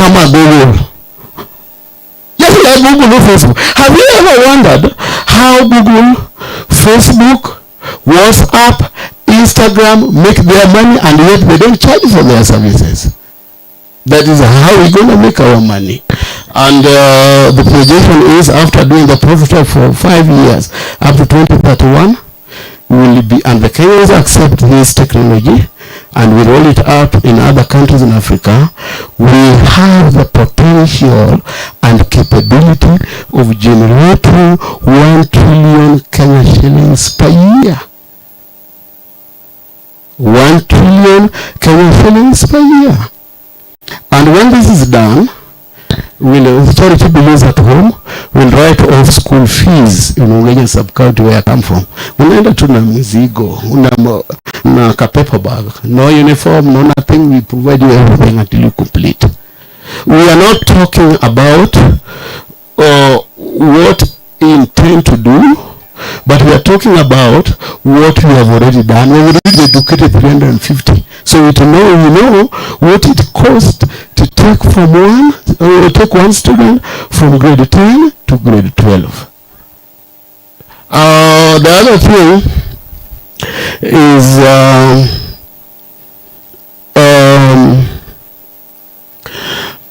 come on Google. Just like Google or Facebook. Have you ever wondered how Google, Facebook, WhatsApp, Instagram make their money and yet they don't charge for their services? That is how we're going to make our money. And the projection is, after doing the profit for 5 years, up to 2031, will be, and the Kenyans accept this technology and we roll it out in other countries in Africa, we have the potential and capability of generating 1 trillion Kenya shillings per year. 1 trillion Kenya shillings per year. And when this is done, will charity believes at home will write off school fees in Ugenya sub-county where I come from. Unaenda tu na mizigo, na ka paper bag, no uniform, no nothing. We provide you everything until you complete. We are not talking about what we intend to do, but we are talking about what we have already done. We have already educated 350. So we know what it costs to take one student from grade 10 to grade 12. The other thing is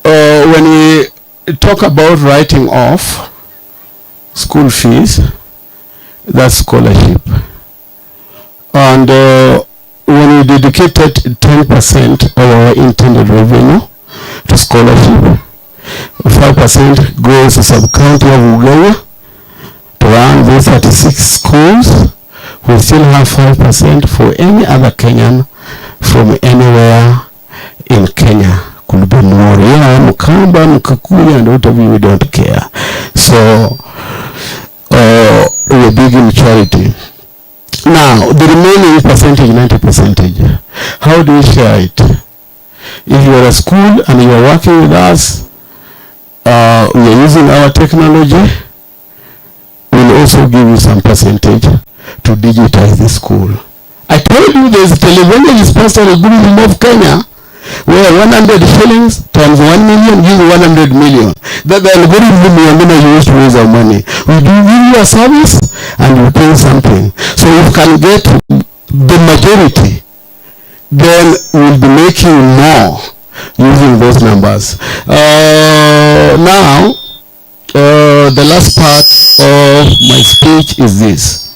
when we talk about writing off school fees, that's scholarship. And when we dedicated 10% of our intended revenue to scholarship, 5% goes to sub-county of Ugenya to run those 36 schools. We still have 5% for any other Kenyan from anywhere in Kenya. Could be Moria, Mukamba, Mukakuya, and whatever, we don't care. So we're big in charity. Now, the remaining percentage, 90%, how do we share it? If you are a school and you are working with us, we are using our technology, we'll also give you some percentage to digitize the school. I told you there's a televangelist pastor group of Kenya where 100 shillings times 1 million gives 100 million. That the algorithm we are going to use to raise our money. We do give you a service and you pay something. So if you can get the majority, then we'll be making more using those numbers. Now, the last part of my speech is this.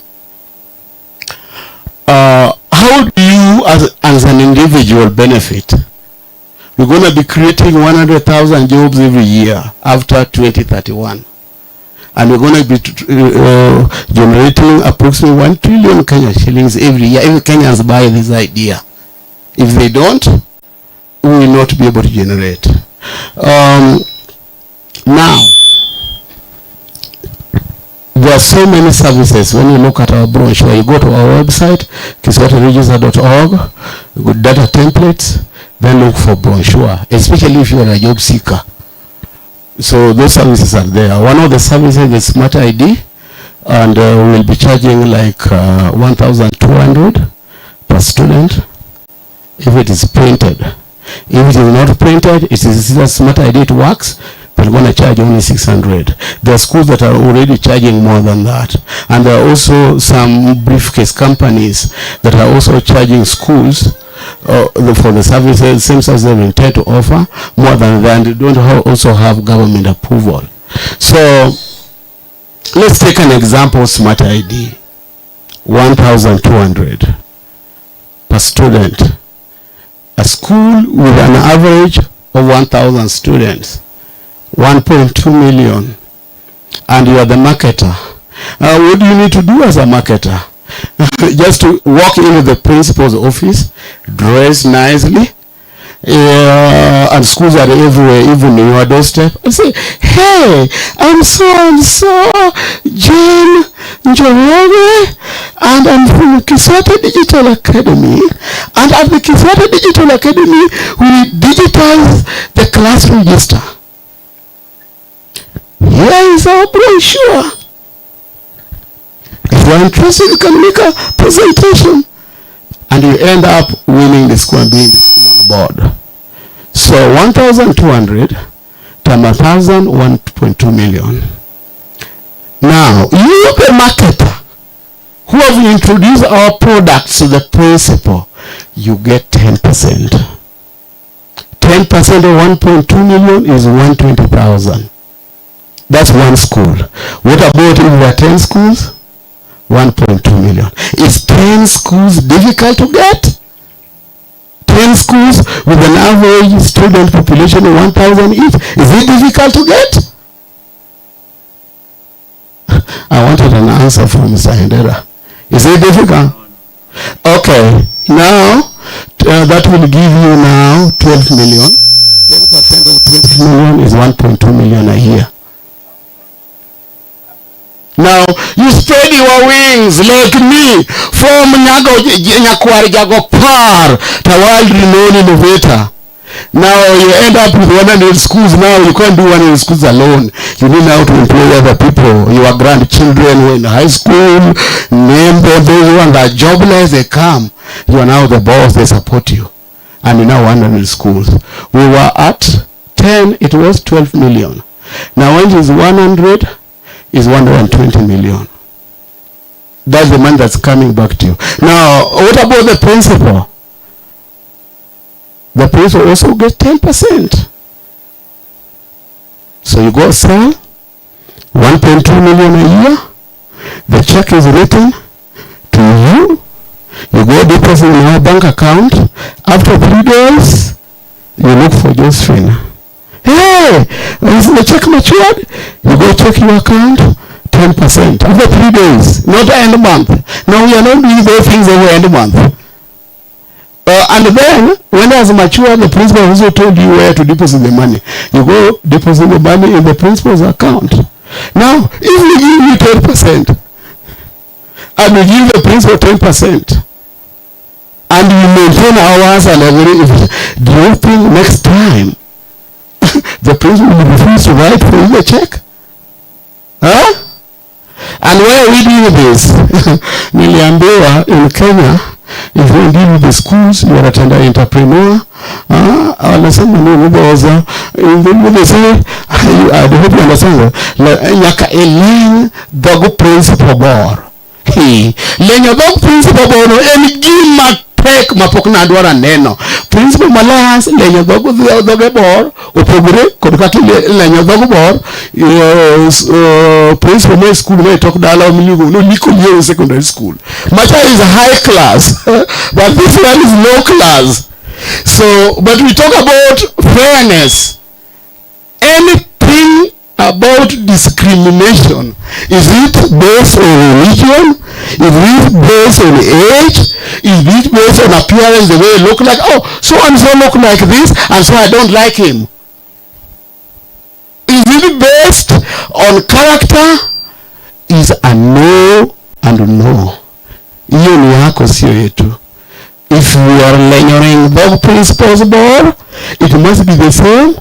How do you as an individual benefit? We're going to be creating 100,000 jobs every year after 2031. And we're going to be generating approximately 1 trillion Kenya shillings every year. Every Kenyans buy this idea. If they don't, we will not be able to generate. Now, there are so many services. When you look at our brochure, you go to our website, KISWATE.org, good data templates, then look for brochure, especially if you are a job seeker. So those services are there. One of the services is Smart ID, and we'll be charging like 1,200 per student if it is printed. If it is not printed, it is a Smart ID, it works, they're going to charge only 600. There are schools that are already charging more than that. And there are also some briefcase companies that are also charging schools for the services, same as they intend to offer, more than that. They don't also have government approval. So let's take an example, Smart ID, 1,200 per student. A school with an average of 1,000 students, 1.2 million, and you are the marketer. What do you need to do as a marketer? Just to walk into the principal's office, dress nicely, and schools are everywhere, even in your doorstep, and say, hey, I'm so-and-so, Jane Njoroge, and I'm from KISWATE Digital Academy, and at the KISWATE Digital Academy, we digitize the class register. Here is our brochure. If you are interested, you can make a presentation. And you end up winning the school and being the school on the board. So 1,200 times 1,000, 1.2 million. Now, you, the marketer, who have introduced our products to the principal, you get 10%. 10% of 1.2 million is 120,000. That's one school. What about if there are 10 schools? 1.2 million. Is 10 schools difficult to get? 10 schools with an average student population of 1,000 each. Is it difficult to get? I wanted an answer from Mr. Hendera. Is it difficult? Okay. Now, that will give you now 12 million. 10% of 12 million is 1.2 million a year. Now, you spread your wings like me from Nyakwari Jago Par to world renowned innovator. Now you end up with 100 schools. Now you can't do 100 schools alone. You need now to employ other people. Your grandchildren who are in high school, name them, those who are jobless, they come. You are now the boss, they support you. And you now 100 schools. We were at 10, it was 12 million. Now when it is 100, is 120 million. That's the money that's coming back to you. Now, what about the principal? The principal also gets 10%. So you go sell 1.2 million a year. The check is written to you. You go deposit in your bank account. After 3 days, you look for Josephine. Hey, is the check matured? You go check your account, 10%. After 3 days, not end month. Now we are not doing those things every end month. And then, when it has matured, the principal also told you where to deposit the money. You go deposit the money in the principal's account. Now, if we give you 10%, and we give the principal 10%, and we maintain ours and everything, do you think next time the principal will refuse to write for you a check? Huh? And why are we doing this? Niliambiwa in Kenya, if you deal with the schools, you are a tender entrepreneur. Wanasema nini boza? They say, I hope you understand. Nyaka eleng dogo principal bor. Lenyo dogo principal bor no gima pek mapok na adwara neno. Principal malas lenyo dogo bor opogore kod kaka lenyo dogo bor principal my school may talk dala milugo no Likoliero secondary school. Macha is a high class but this one is low class. So but we talk about fairness. Anything about discrimination, is it based on religion? Is it based on age? Is it based on appearance, the way he look like? Oh, so and so look like this, and so I don't like him. Is it based on character? Is a no and no. Hiyo ni yako sio yetu. If we are lecturing the principal's board, it must be the same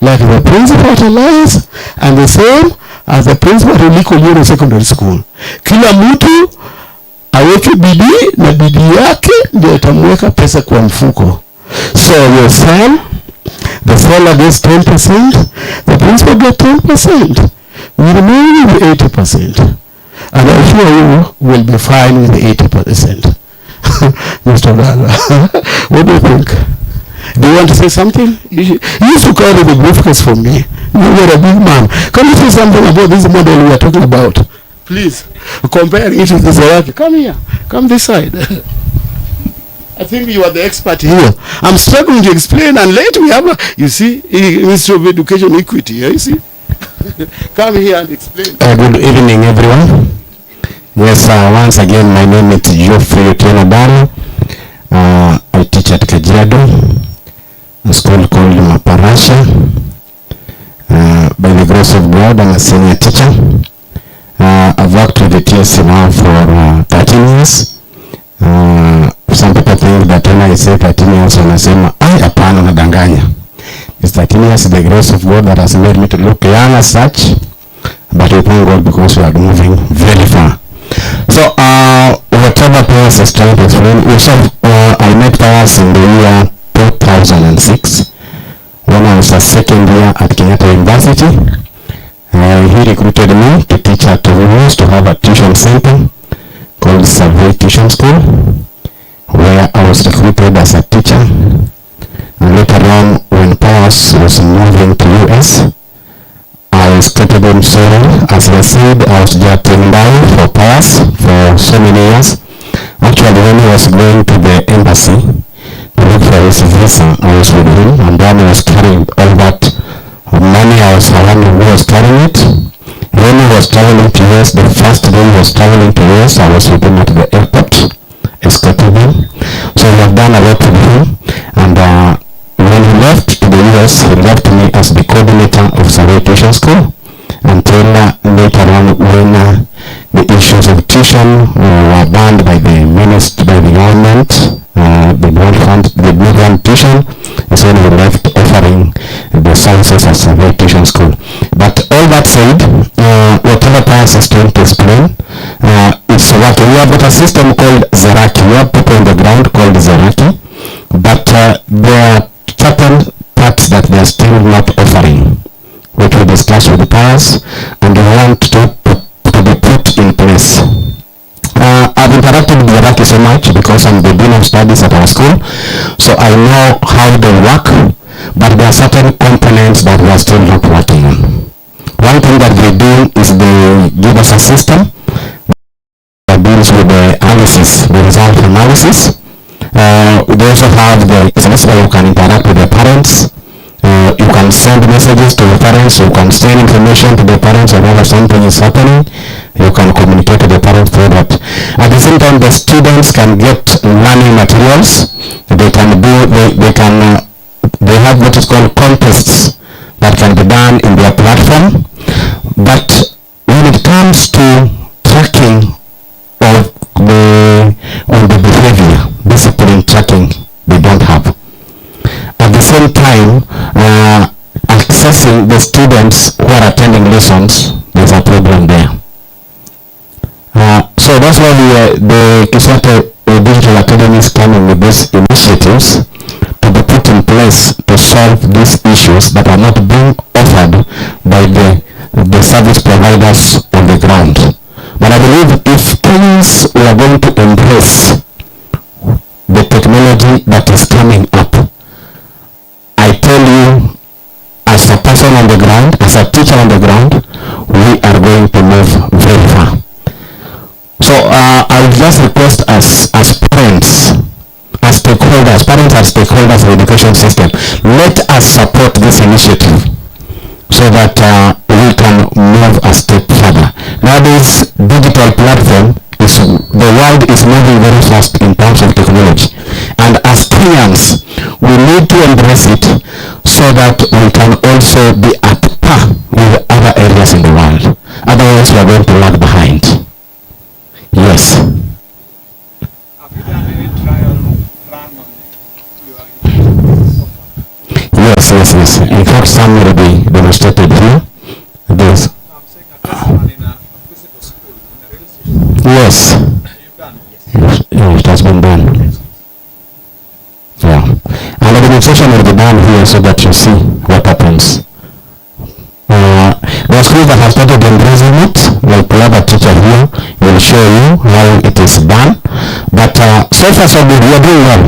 like the principal at Alliance and the same as the principal at Likoliero secondary school. Kila mtu aweke bidii na bidii yake ndio itamweka pesa kwa mfuko. So you sell, the seller gets 10%, the principal gets 10%. We remain with 80%. And I'm sure you will be fine with 80%. Mr. Dala, what do you think? Do you want to say something? You used to carry the briefcase for me. You were a big man. Can you say something about this model we are talking about? Please, compare it with this. Come here. Come this side. I think you are the expert here. I'm struggling to explain, and later we have, you see, Ministry of Education Equity. You see? Come here and explain. Good evening, everyone. Yes, once again, my name is Geoffrey Otieno. I teach at Kajiado, a school called Maparasha. By the grace of God, I'm a senior teacher. I've worked with the TSC now for 13 years. Some people think that when I say 13 years, wanasema, hapana nadanganya. It's 13 years, the grace of God that has made me to look young as such. But we thank God because we are moving very far. So, whatever Pius is trying to explain, I met Pius in the year 2006 when I was a second year at Kenyatta University. He recruited me to teach at Rules to have a tuition center called Survey Tuition School, where I was recruited as a teacher. And later on, when Powers was moving to US, I started him so, as I said, I was just in down for Powers for so many years. Actually, when he was going to the embassy to look for his visa, I was with him, and then I was carrying all that money. I was the one who was carrying it. When he was traveling to US, the first day he was traveling to US, I was with him at the airport, escorting him. So we have done a lot with him, and when he left to the US, he left me as the coordinator of Survey Tuition School until later on when the issues of tuition were banned by the ministry, by the government, the migrant tuition is when we left offering the services at Survey Tuition School. But all that said, whatever Pius is trying to explain, it's working. We have got a system called Zeraki. We have people on the ground called Zeraki, but there are certain parts that they are still not offering, which we discuss with the Pius, and we want to be put in place. I've interacted with Zeraki so much because I'm the Dean of Studies at our school, so I know how they work, but there are certain components that we are still not working on. One thing that they do is they give us a system that deals with the analysis, the result analysis. They also have the SMS where you can interact with the parents. You can send messages to the parents, you can send information to the parents whenever something is happening. You can communicate to the parents through that. At the same time, the students can get learning materials. They can do, they have what is called contests that can be done in their platform. But when it comes to tracking of the behavior, discipline tracking, they don't have. At the same time, accessing the students who are attending lessons, there's a problem there. So that's why the KISWATE Digital Academy is coming with these initiatives to be put in place to solve these issues that are not being offered by the service providers on the ground. But I believe if Kenyans are going to embrace the technology that is coming up, I tell you, as a person on the ground, as a teacher on the ground, we are going to move very far. So I would just request as parents, as stakeholders, parents are stakeholders of the education system, let us support this initiative so that we can move a step further. Nowadays, digital platform, the world is moving very fast in terms of technology. And as Kenyans, we need to embrace it so that we can also be at par with other areas in the world. Otherwise, we are going to lag behind. Yes. Have you done any trial run on your Yes. In fact, some will be demonstrated here. This. I'm saying a test run in a physical school, in a real station. Yes. You've done it? Yes, it has been done. Yeah. And the demonstration will be done here so that you see what happens. The schools that have started embracing it, like we have a teacher here, will show you how it is done. But so far so good, we are doing well.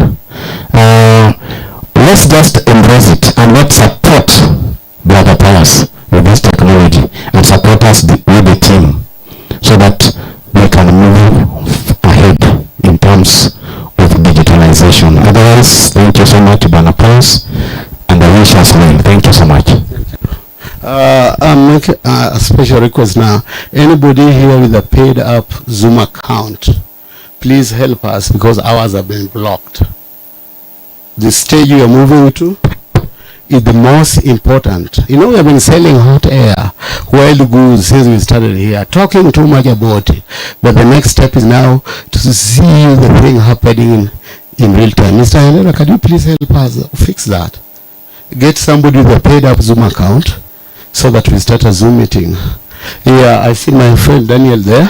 Let's just embrace it and let's support the other powers with this technology and support us with the team so that we can move ahead in terms of digitalization. Otherwise, thank you so much, Bana Pons, and I wish us well. Thank you so much. I'm making a special request now. Anybody here with a paid up Zoom account, please help us because ours have been blocked. The stage you are moving to is the most important. You know, we have been selling hot air, wild goods since we started here, talking too much about it. But the next step is now to see the thing happening in real time. Mr. Helena, can you please help us fix that? Get somebody with a paid up Zoom account so that we start a Zoom meeting. Yeah, I see my friend Daniel there.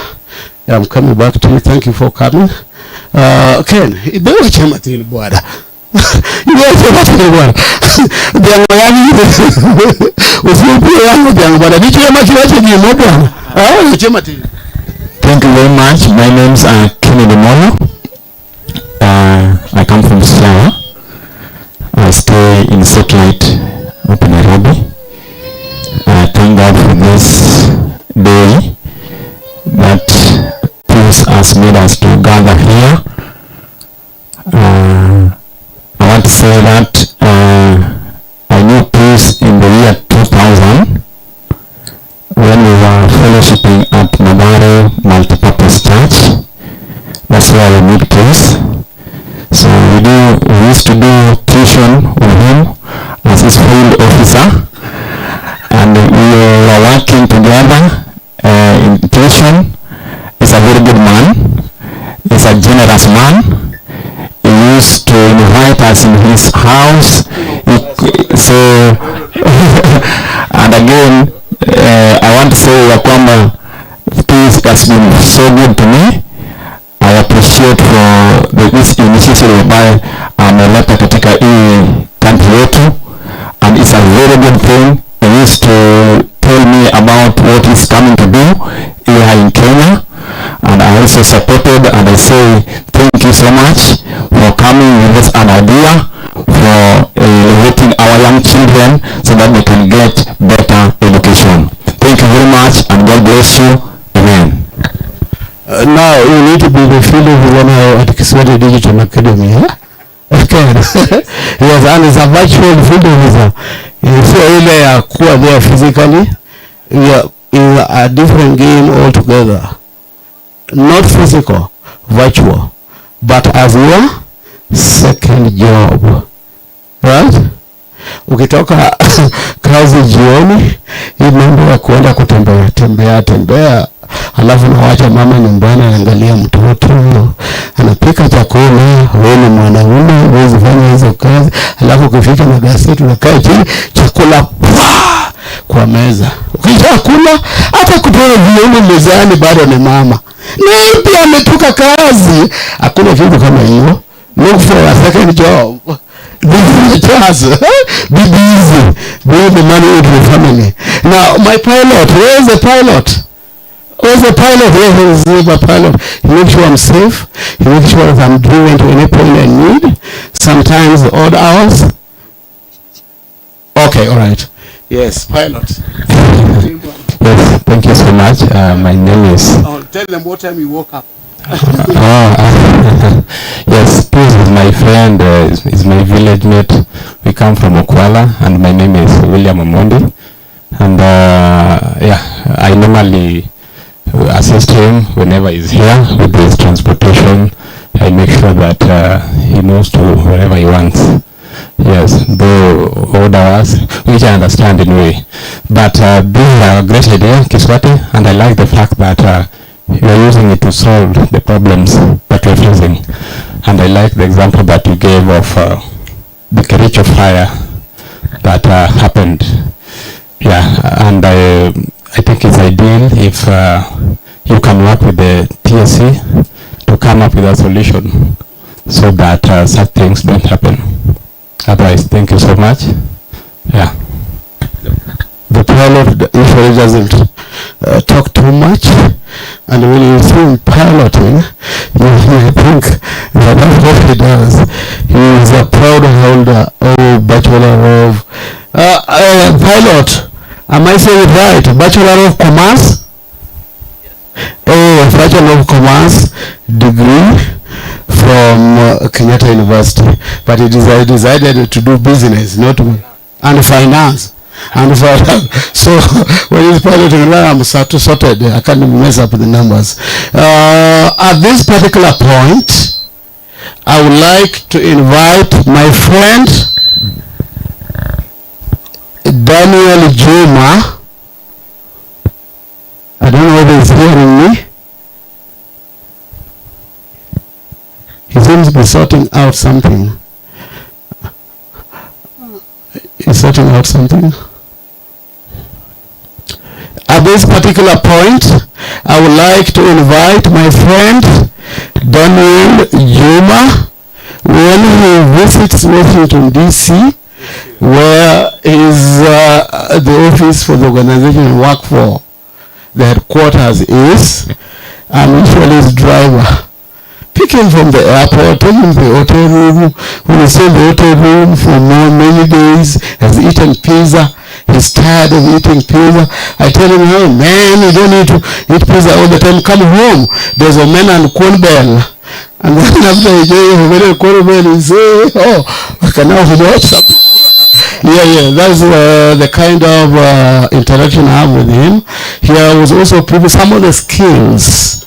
I'm coming back to you. Thank you for coming. Ken, Yes, bwana. Ndio yani usipo yangu ndio bwana. Nicho kama kiwache ni bwana. Chema tena. Thank you very much. My name's Kennedy Mono. I come from Siaya. I stay in Satellite up in Nairobi. Thank God for this day that peace has made us to gather here. I want to say that I knew peace in the year 2000 when we were fellowshipping at Nabaro Multipurpose Church. That's where we meet peace. So we used to do tuition with him as his field officer, and we were working together in tuition. He's a very good man. He's a generous man. He used to invite us in his house. And again, I want to say that peace has been so good to me. I appreciate for this initiative whereby ameleta katika hii country yetu, and it's a very good thing. He used to tell me about what he's coming to do here in Kenya, and I also supported, and I say thank you so much for coming with us an idea for elevating our young children so that they can get better education. Thank you very much, and God bless you. Amen. Now you need to be the field of one at KISWATE Digital Academy. Okay. Yes, and it's a virtual field officer. So ile ya kuwa there physically, is a different game altogether. Not physical, virtual, but as your second job. Right? Ukitoka kazi jioni, hii mambo ya kuenda kutembea, halafu nawacha mama nyumbani anaangalia mtoto, anapika chakula, wewe ni mwanaume, huwezi fanya hizo kazi, halafu ukifika na gazeti unakaa chini, chakula kwa meza. Ukishakula hata kutoa viungo mezani bado ni mama. Na pia ametoka kazi, hakuna kitu kama hiyo. Look for a second job. This is the chance. Be busy. Bring the money into the family. Now, my pilot, where is the pilot? Where's the pilot? Where is the pilot? He makes sure I'm safe. He makes sure that I'm driven to any point I need. Sometimes odd hours. Okay, all right. Yes, pilot. Yes, thank you so much. My name is... tell them what time you woke up. Yes, Peace is my friend, is my village mate. We come from Okwala, and my name is William Omondi. And I normally assist him whenever he's here with his transportation. I make sure that he moves to wherever he wants. Yes, though order us, which I understand in a way. But this is a great idea, KISWATE, and I like the fact that you are using it to solve the problems that we're facing. And I like the example that you gave of the Kericho fire that happened. Yeah, and I think it's ideal if you can work with the TSC to come up with a solution so that such things don't happen. Otherwise, thank you so much. Yeah. The pilot usually doesn't talk too much, and when you see him piloting, you think that that's what he does. He is a proud holder of Bachelor of Pilot. Am I saying it right? Bachelor of Commerce? Yes. Bachelor of Commerce degree from Kenyatta University, but he decided to do business, not and finance. And so when he's piloting, I'm sorted. I can't mess up the numbers. At this particular point, I would like to invite my friend Daniel Juma. I don't know whether he's hearing me. He seems to be sorting out something. He's sorting out something. At this particular point, I would like to invite my friend Daniel Juma, when he visits Washington, D.C., where is the office for the organization I work for, the headquarters is, I'm usually his driver. Pick him from the airport, take him to the hotel room. When he stay in the hotel room for many days, has eaten pizza, he's tired of eating pizza. I tell him, hey man, you don't need to eat pizza all the time, come home. There's a man and corn bell. And then after he gave a very corn bell, he say, oh, I can now watch something. Yeah, that's the kind of interaction I have with him. Here was also some of the skills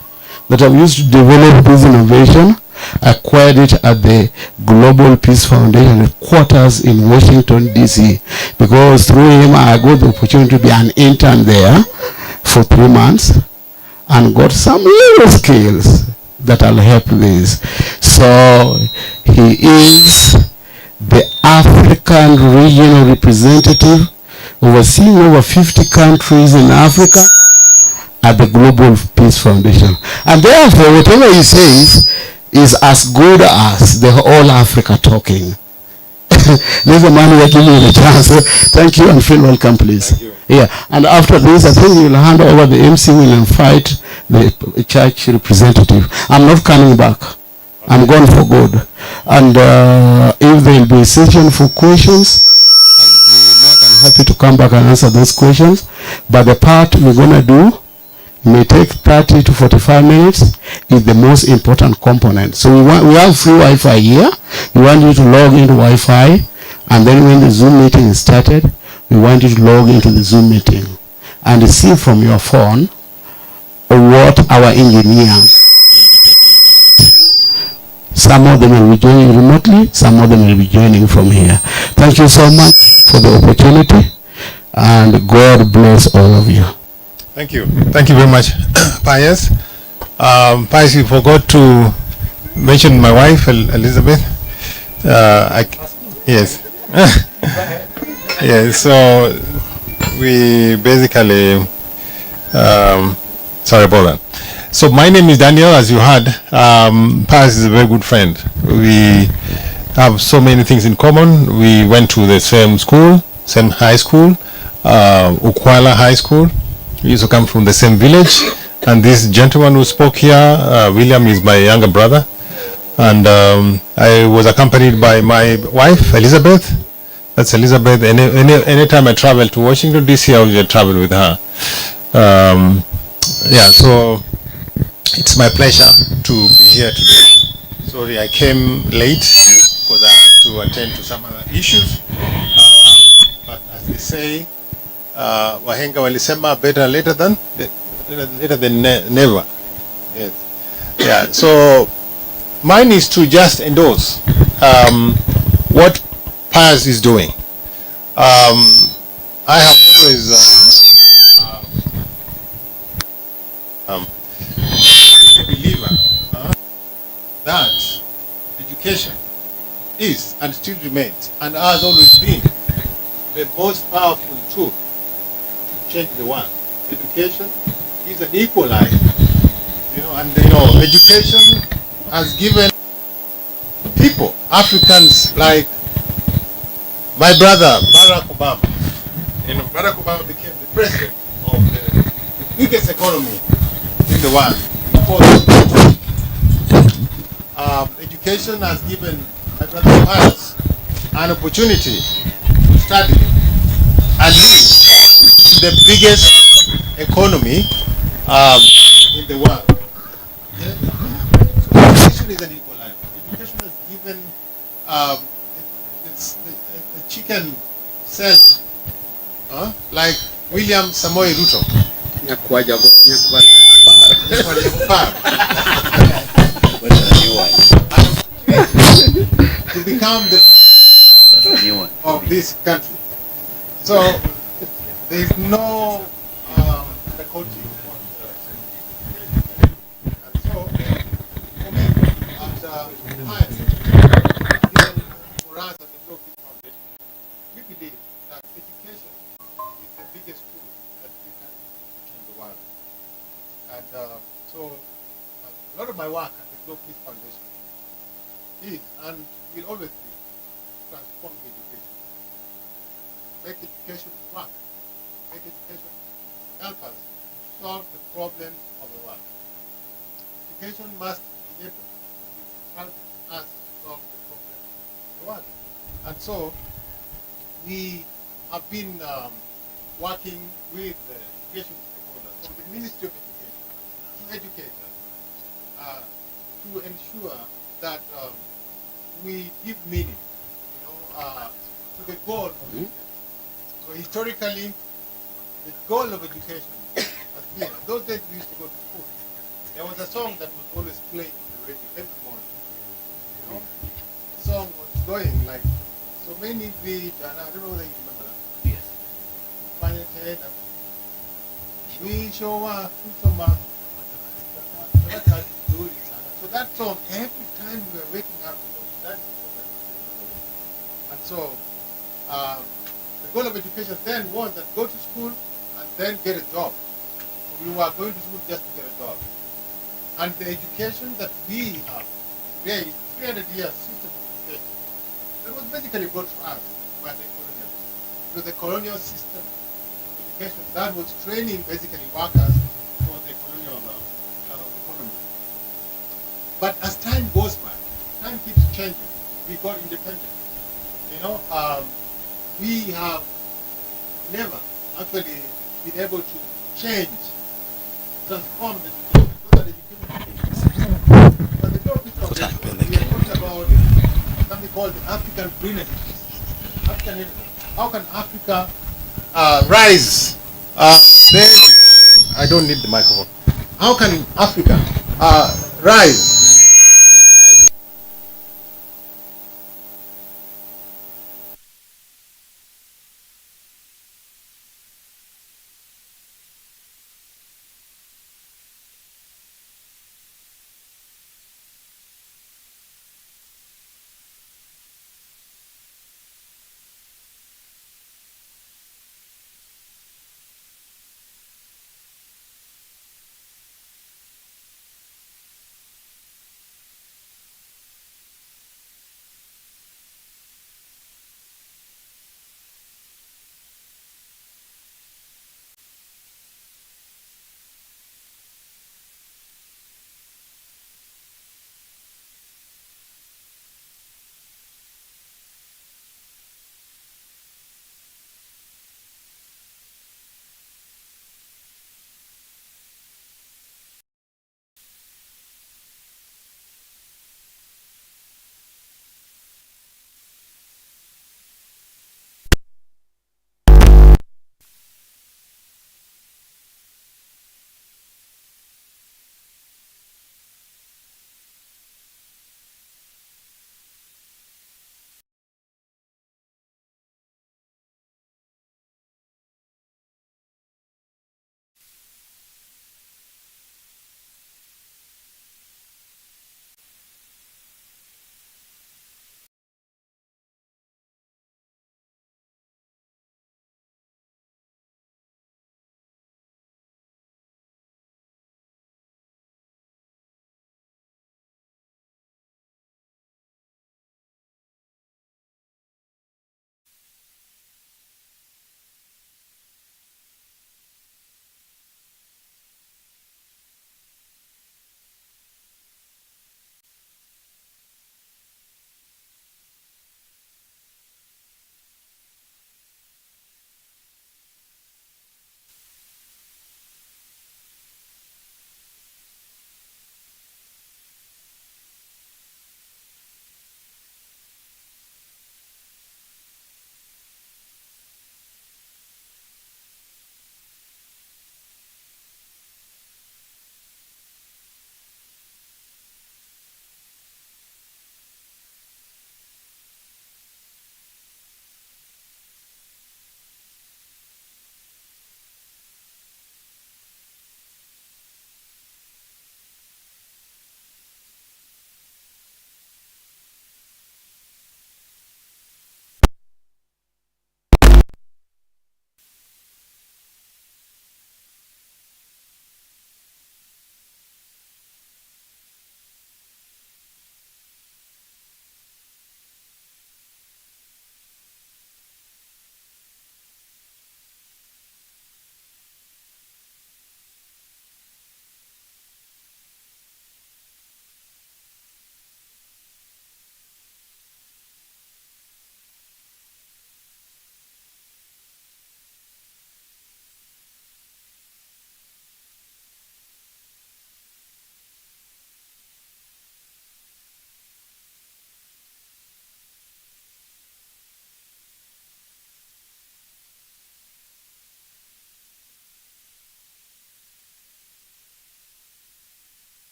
that I've used to develop this innovation. I acquired it at the Global Peace Foundation headquarters in Washington, D.C. because through him I got the opportunity to be an intern there for 3 months and got some little skills that will help this. So he is the African regional representative overseeing over 50 countries in Africa at the Global Peace Foundation. And therefore, whatever he says is as good as the whole Africa talking. There's a man who will give me the chance. Thank you and feel welcome, please. Thank you. Yeah, and after this, I think you'll hand over the MC will invite the church representative. I'm not coming back. I'm gone for good. And if there will be a session for questions, I'll be more than happy to come back and answer those questions. But the part we're going to do may take 30 to 45 minutes is the most important component. So we have free Wi-Fi here. We want you to log into Wi-Fi, and then when the Zoom meeting is started, we want you to log into the Zoom meeting and see from your phone what our engineers will be talking about. Some of them will be joining remotely, some of them will be joining from here. Thank you so much for the opportunity, and God bless all of you. Thank you. Thank you very much, Pius. Pius, you forgot to mention my wife, Elizabeth. Yes. Yes, so we basically, sorry about that. So my name is Daniel, as you heard. Pius is a very good friend. We have so many things in common. We went to the same school, same high school, Ukwala High School. We used to come from the same village, and this gentleman who spoke here, William, is my younger brother, and I was accompanied by my wife, Elizabeth. That's Elizabeth. Anytime I travel to Washington, D.C., I will travel with her. Yeah, so it's my pleasure to be here today. Sorry, I came late because I had to attend to some other issues, but as they say, wahenga walisema better later than never. Yes. Yeah. So mine is to just endorse what Pius is doing. I have always been a believer that education is and still remains and has always been the most powerful tool change the world. Education is an equalizer, and education has given people, Africans like my brother Barack Obama. Barack Obama became the president of the biggest economy in the world. Education has given my brother Pius an opportunity to study and live in the biggest economy in the world. Okay? So education is an equalizer. Education has given the chicken cells, like William Samoei Ruto. To become the president of this country. So there is no difficulty. And so, for me, after Pius, for us at the Global Foundation, we believe that education is the biggest tool that we can change the world. And so, a lot of my work at the Global Foundation is and will always be transform education. Make education work. Make education help us to solve the problems of the world. Education must be able to help us solve the problems of the world. And so we have been working with the education stakeholders from the Ministry of Education to educators to ensure that we give meaning, to the goal of education. So historically, the goal of education has been, those days we used to go to school. There was a song that was always playing on the radio every morning. The song was going like, so many read, and I don't know whether you remember that. Yes. We show up, so that's how you do it. So that song, every time we were waking up, that's the song that we were. And so, the goal of education then was that go to school and then get a job. So we were going to school just to get a job. And the education that we have today is 300 years system of education. That was basically brought to us by the colonials. So the colonial system of education that was training basically workers for the colonial economy. But as time goes by, time keeps changing. We got independent. We have never actually been able to change, transform the education. So that education. But the topic of this, we are talking about something called the African green education. African, how can Africa rise based on, I don't need the microphone. How can Africa rise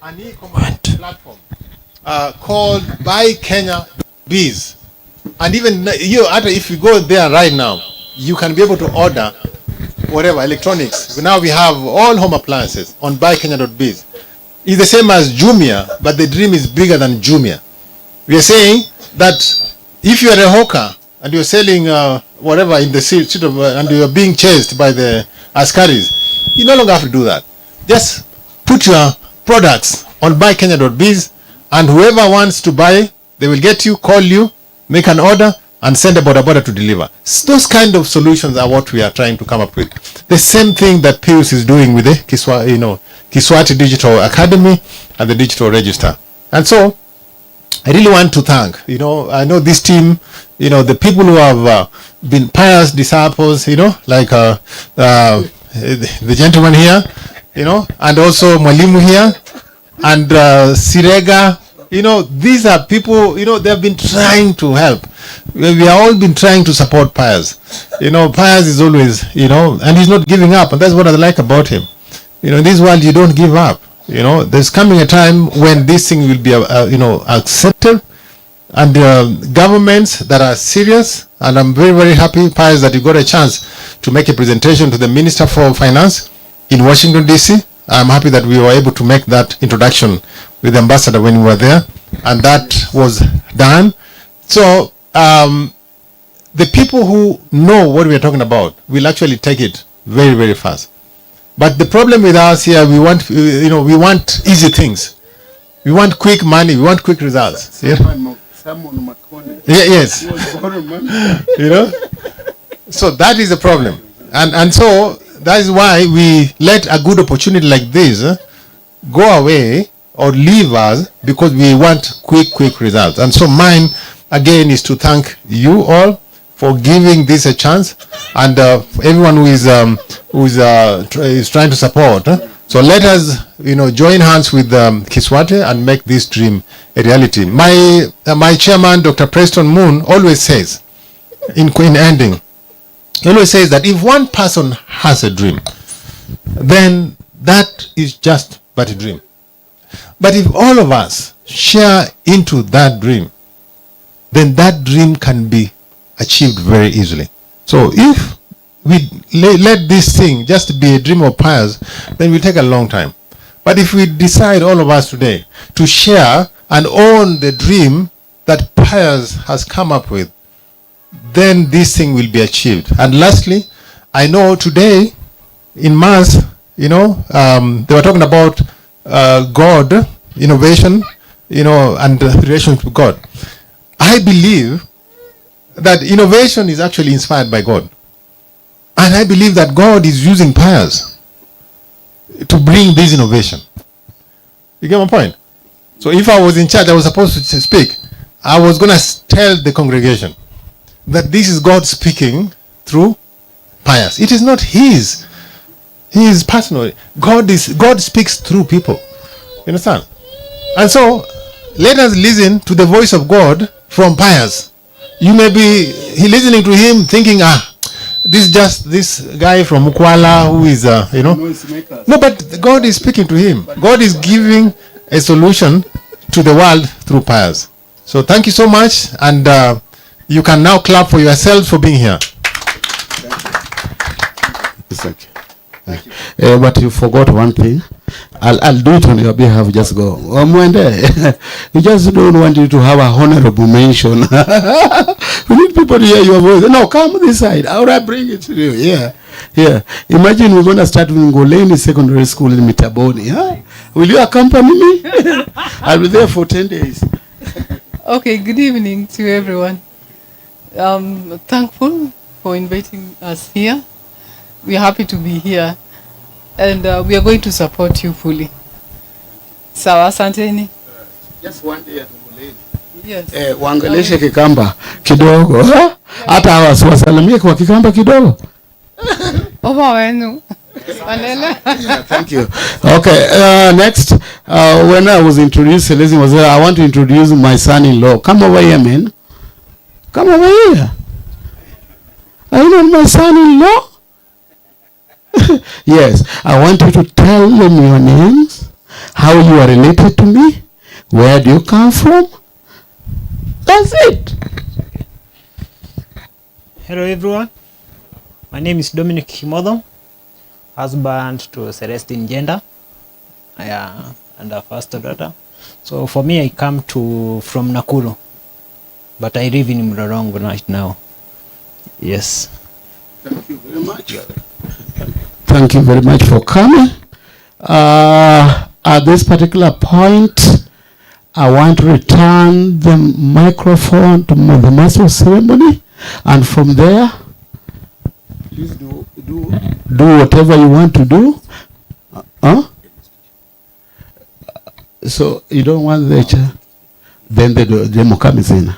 an e-commerce platform called Buy Kenya Biz. And even if you go there right now, you can be able to order whatever, electronics. Now we have all home appliances on buykenya.biz. It's the same as Jumia, but the dream is bigger than Jumia. We are saying that if you are a hawker and you're selling whatever in the street and you're being chased by the askaris, you no longer have to do that. Just put your products on buykenya.biz, and whoever wants to buy, they will get you, call you, make an order, and send a boda to deliver. Those kind of solutions are what we are trying to come up with. The same thing that Pius is doing with the KISWATE Digital Academy and the Digital Register. And so, I really want to thank, I know this team, the people who have been pious disciples, like the gentleman here, and also Mwalimu here, and Sirega. These are people, they have been trying to help. We have all been trying to support Pius. Pius is always, and he's not giving up. And that's what I like about him. In this world, you don't give up. There's coming a time when this thing will be, accepted. And governments that are serious, and I'm very, very happy, Pius, that you got a chance to make a presentation to the Minister for Finance in Washington, D.C. I'm happy that we were able to make that introduction with the ambassador when we were there, and that was done. So the people who know what we are talking about will actually take it very, very fast. But the problem with us here, we want easy things. We want quick money. We want quick results. Yeah? Yes. So that is the problem, and so that is why we let a good opportunity like this go away or leave us, because we want quick results. And so mine again is to thank you all for giving this a chance, and everyone who is trying to support. So let us join hands with KISWATE and make this dream a reality. My chairman, Dr. Preston Moon, always says in ending, he always says that if one person has a dream, then that is just but a dream. But if all of us share into that dream, then that dream can be achieved very easily. So if we let this thing just be a dream of Pius, then it will take a long time. But if we decide, all of us today, to share and own the dream that Pius has come up with, then this thing will be achieved. And lastly, I know today in Mass, they were talking about God, innovation, and relationship with God. I believe that innovation is actually inspired by God. And I believe that God is using Pius to bring this innovation. You get my point? So if I was in charge, I was supposed to speak, I was going to tell the congregation that this is God speaking through Pius. It is not his. He is personal. God speaks through people. You understand? And so let us listen to the voice of God from Pius. You may be listening to him thinking, this is just this guy from Mukwala who is, No, but God is speaking to him. God is giving a solution to the world through Pius. So thank you so much, and you can now clap for yourself for being here. It's okay. But you forgot one thing. I'll do it on your behalf. Just go. We just don't want you to have a honorable mention. We need people to hear your voice. No, come this side. How do I bring it to you? Yeah. Imagine we're going to start with Ngoleni Secondary School in Mitaboni. Huh? Will you accompany me? I'll be there for 10 days. Okay, good evening to everyone. I'm thankful for inviting us here. We're happy to be here, and we are going to support you fully. Sawa, asanteni. Just one day at Ngoleni. Yes. Waangeleshe Kikamba kidogo. Hata wasalimie kwa Kikamba kidogo. Oba wenu. Yeah, thank you. Okay, next, when I was introduced, Celestine was there. I want to introduce my son-in-law. Come over here, man. Come over here. Are you not my son-in-law? Yes, I want you to tell them your names, how you are related to me, where do you come from. That's it. Hello everyone, my name is Dominic Kimodo, husband to Celestine Gender, and a first daughter. So for me, I come from Nakuru, but I live in Mlolongo right now. Yes. Thank you very much. Thank you very much for coming. At this particular point, I want to return the microphone to the master of ceremony, and from there, please do whatever you want to do. So you don't want the then the demo comes in.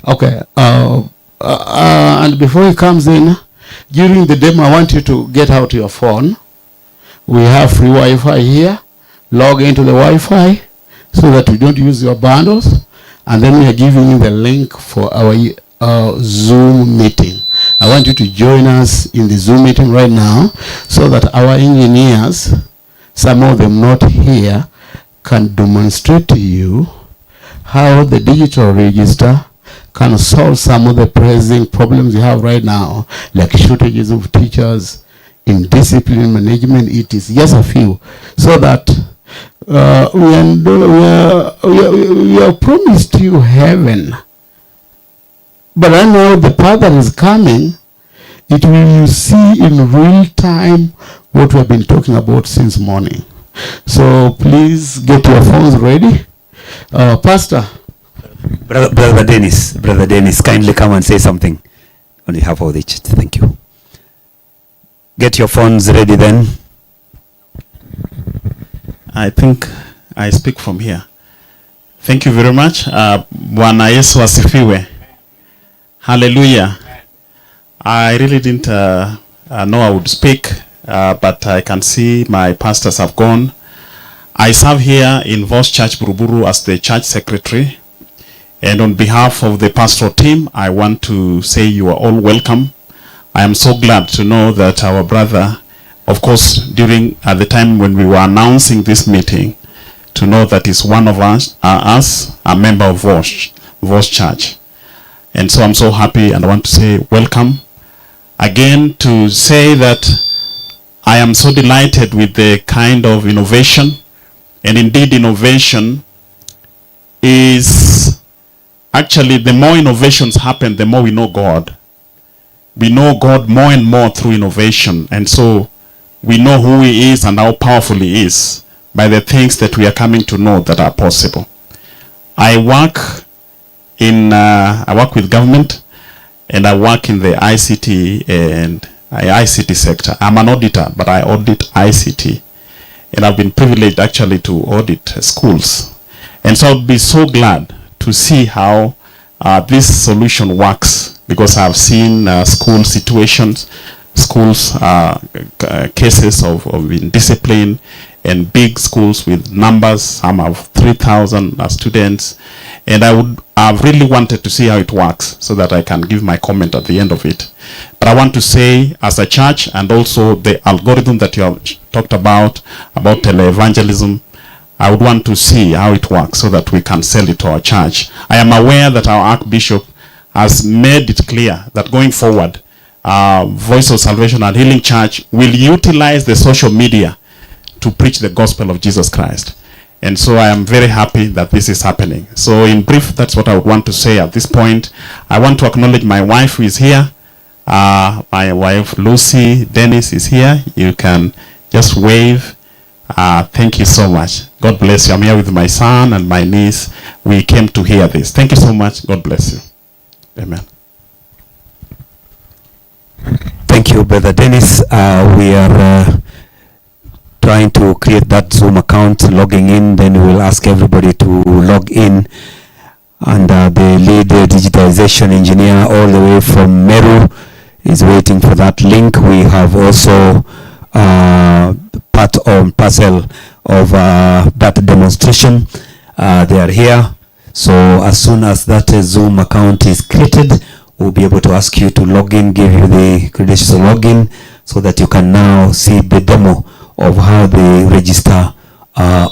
Okay. And before he comes in, during the demo, I want you to get out your phone. We have free Wi-Fi here. Log into the Wi-Fi so that you don't use your bundles. And then we are giving you the link for our Zoom meeting. I want you to join us in the Zoom meeting right now so that our engineers, some of them not here, can demonstrate to you how the digital register can solve some of the pressing problems you have right now, like shortages of teachers in discipline management. It is just a few, so that we are promised you heaven. But right now the path that is coming, it will you see in real time what we have been talking about since morning. So please get your phones ready. Pastor. Brother Dennis, kindly come and say something on behalf of the church. Thank you. Get your phones ready then. I think I speak from here. Thank you very much. Bwana Yesu asifiwe. Hallelujah. I really didn't know I would speak, but I can see my pastors have gone. I serve here in Voice Church Buruburu as the church secretary. And on behalf of the pastoral team, I want to say you are all welcome. I am so glad to know that our brother, of course, during at the time when we were announcing this meeting, to know that is one of us, a member of Voice Church. And so I'm so happy, and I want to say welcome. Again, to say that I am so delighted with the kind of innovation, and indeed innovation is actually, the more innovations happen, the more we know God. We know God more and more through innovation. And so we know who He is and how powerful He is by the things that we are coming to know that are possible. I work with government, and I work in the ICT and ICT sector. I'm an auditor, but I audit ICT. And I've been privileged actually to audit schools. And so I'll be so glad to see how this solution works, because I've seen school situations, schools cases of indiscipline, and big schools with numbers. Some have 3,000 students, and I've really wanted to see how it works so that I can give my comment at the end of it. But I want to say, as a church, and also the algorithm that you have talked about televangelism, I would want to see how it works so that we can sell it to our church. I am aware that our Archbishop has made it clear that going forward, Voice of Salvation and Healing Church will utilize the social media to preach the gospel of Jesus Christ. And so I am very happy that this is happening. So in brief, that's what I would want to say at this point. I want to acknowledge my wife who is here. My wife Lucy Dennis is here. You can just wave. Thank you so much. God bless you. I'm here with my son and my niece. We came to hear this. Thank you so much. God bless you. Amen. Thank you, Brother Dennis. We are trying to create that Zoom account, logging in. Then we will ask everybody to log in. And the lead digitization engineer all the way from Meru is waiting for that link. We have also part or parcel of that demonstration. They are here. So as soon as that Zoom account is created, we'll be able to ask you to log in, give you the credentials to log in, so that you can now see the demo of how the register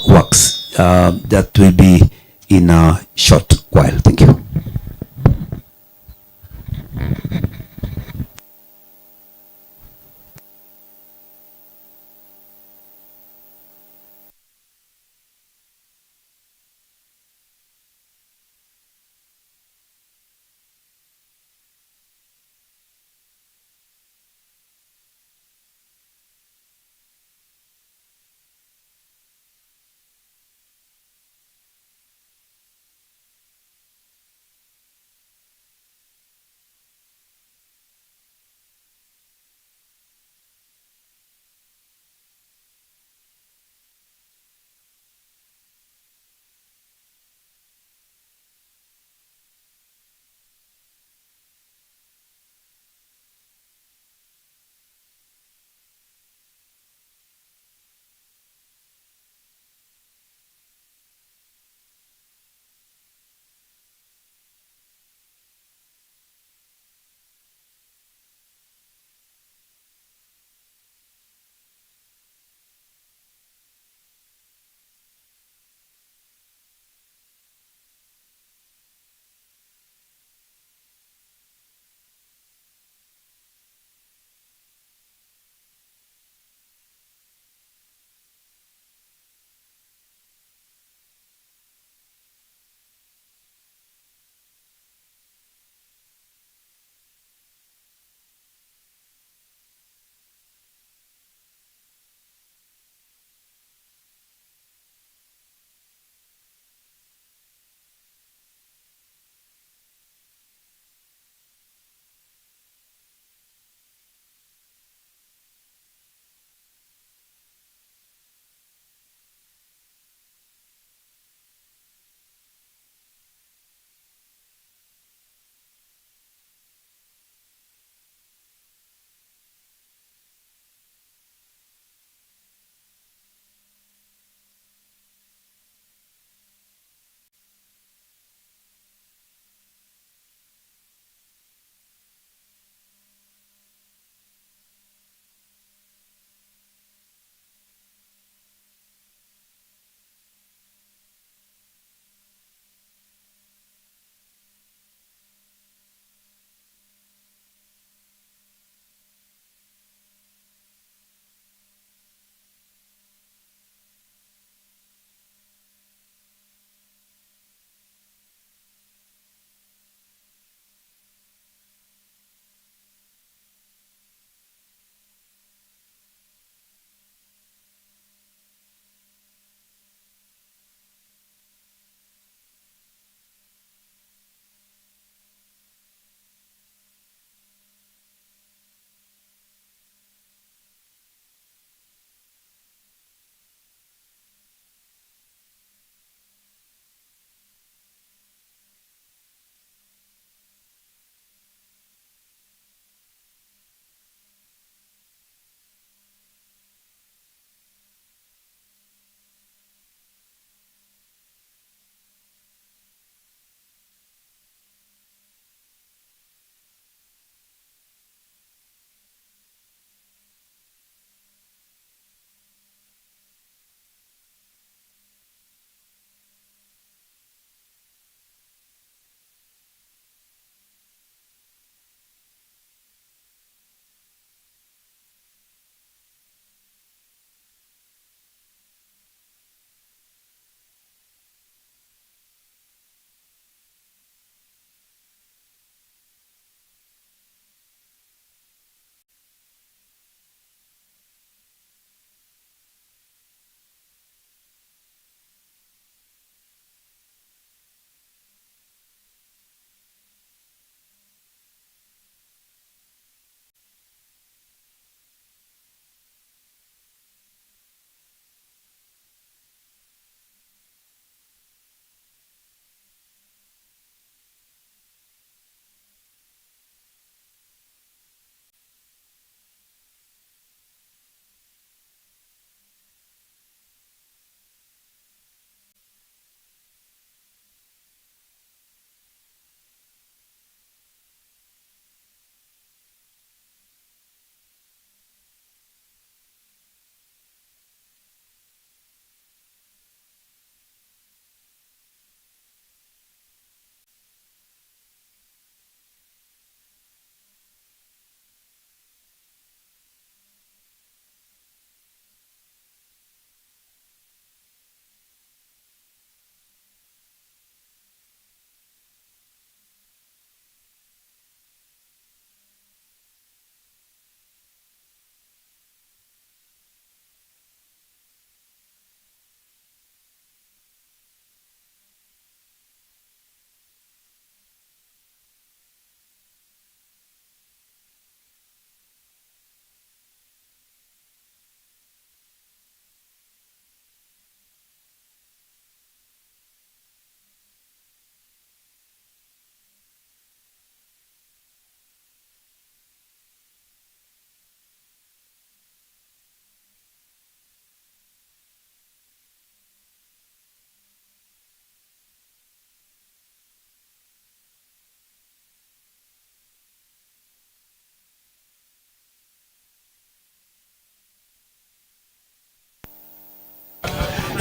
works. that will be in a short while. Thank you.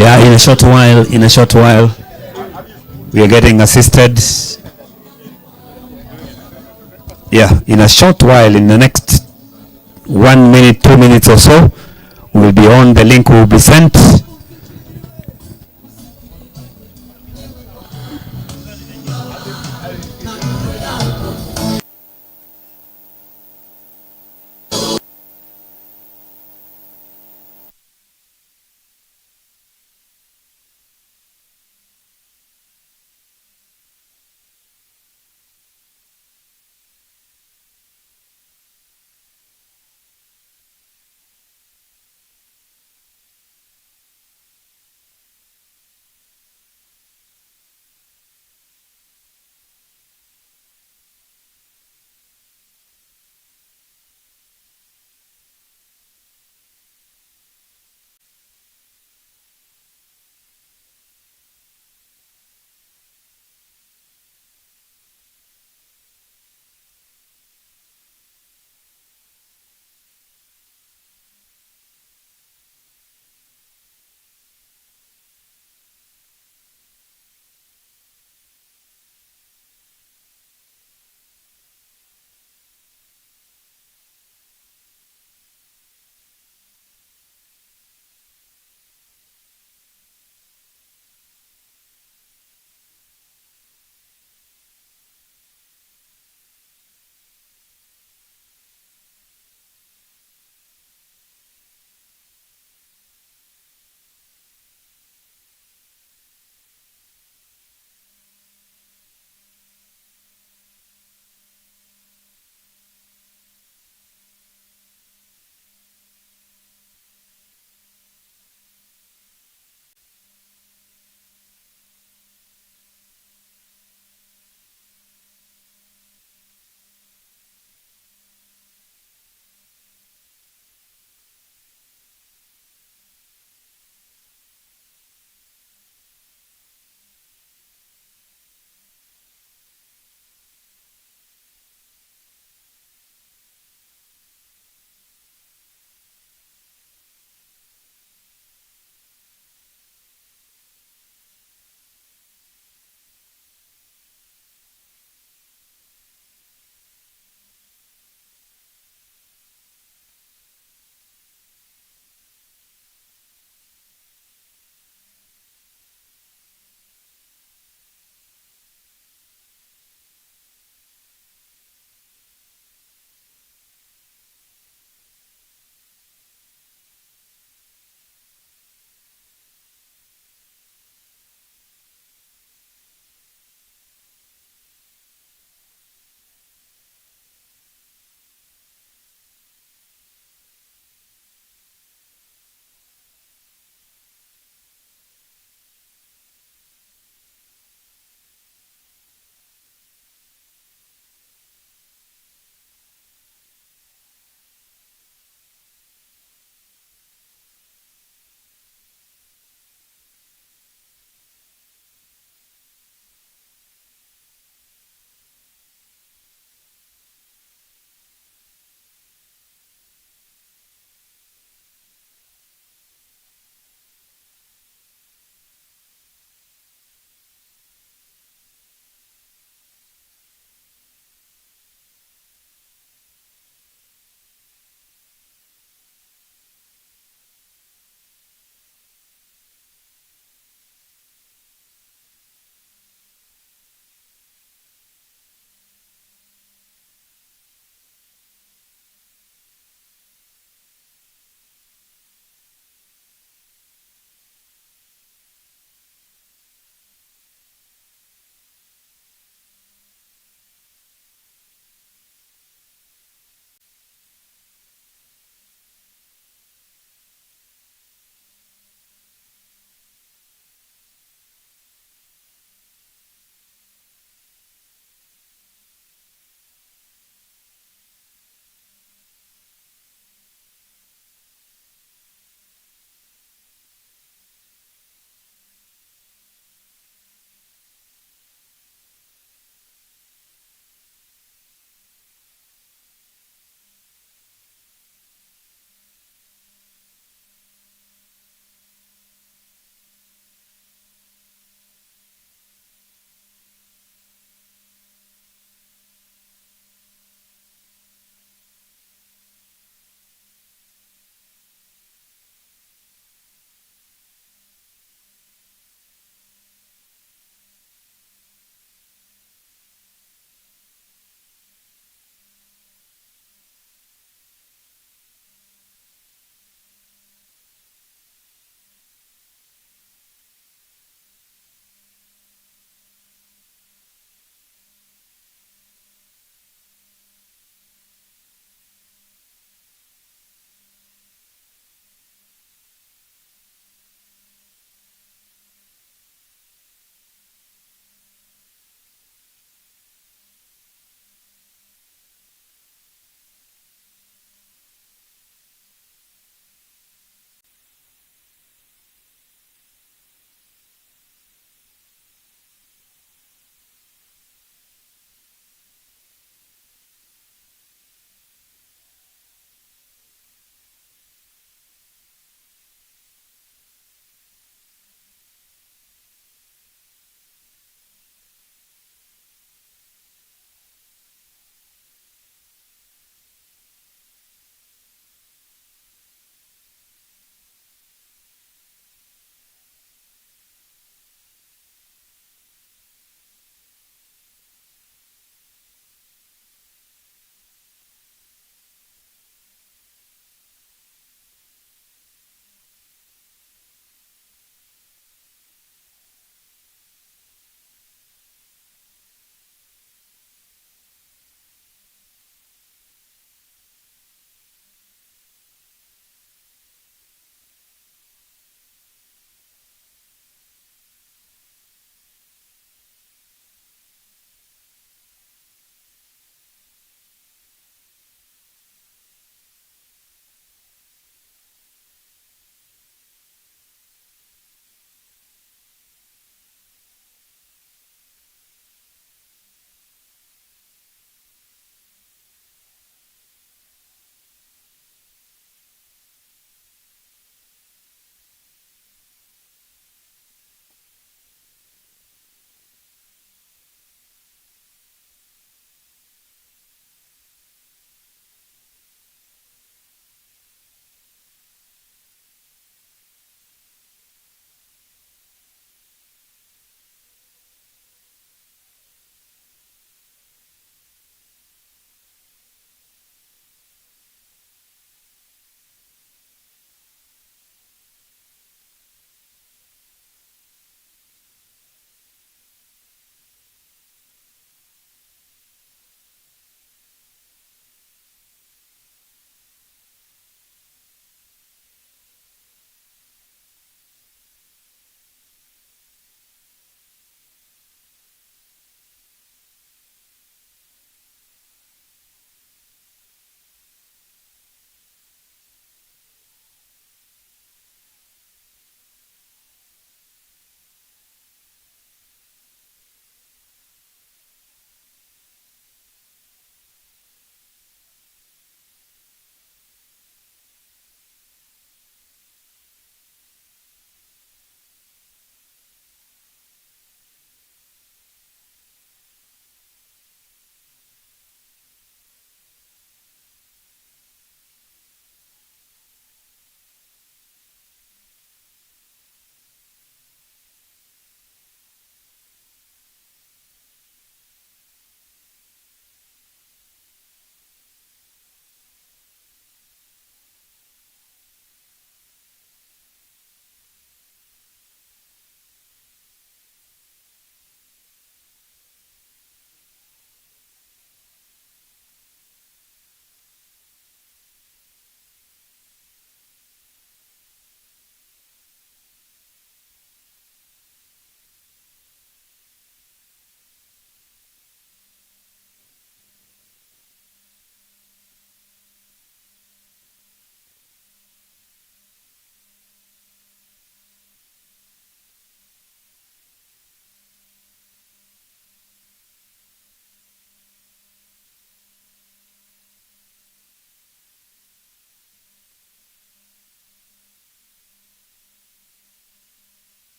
Yeah, in a short while, we are getting assisted. Yeah, in a short while, in the next 1 minute, 2 minutes or so, we'll be on. The link will be sent.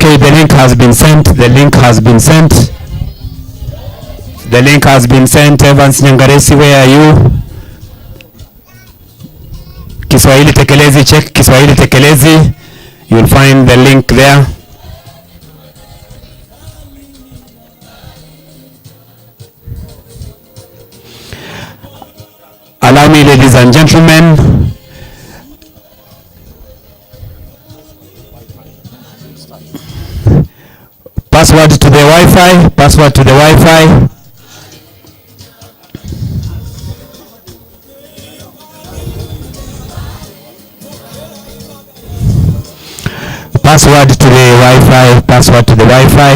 Okay, the link has been sent. The link has been sent. The link has been sent. Evans Nyangaresi, where are you? Kiswahili Tekelezi, check Kiswahili Tekelezi. You'll find the link there. Allow me, ladies and gentlemen, password to the Wi-Fi, password to the Wi-Fi. Password to the Wi-Fi, password to the Wi-Fi.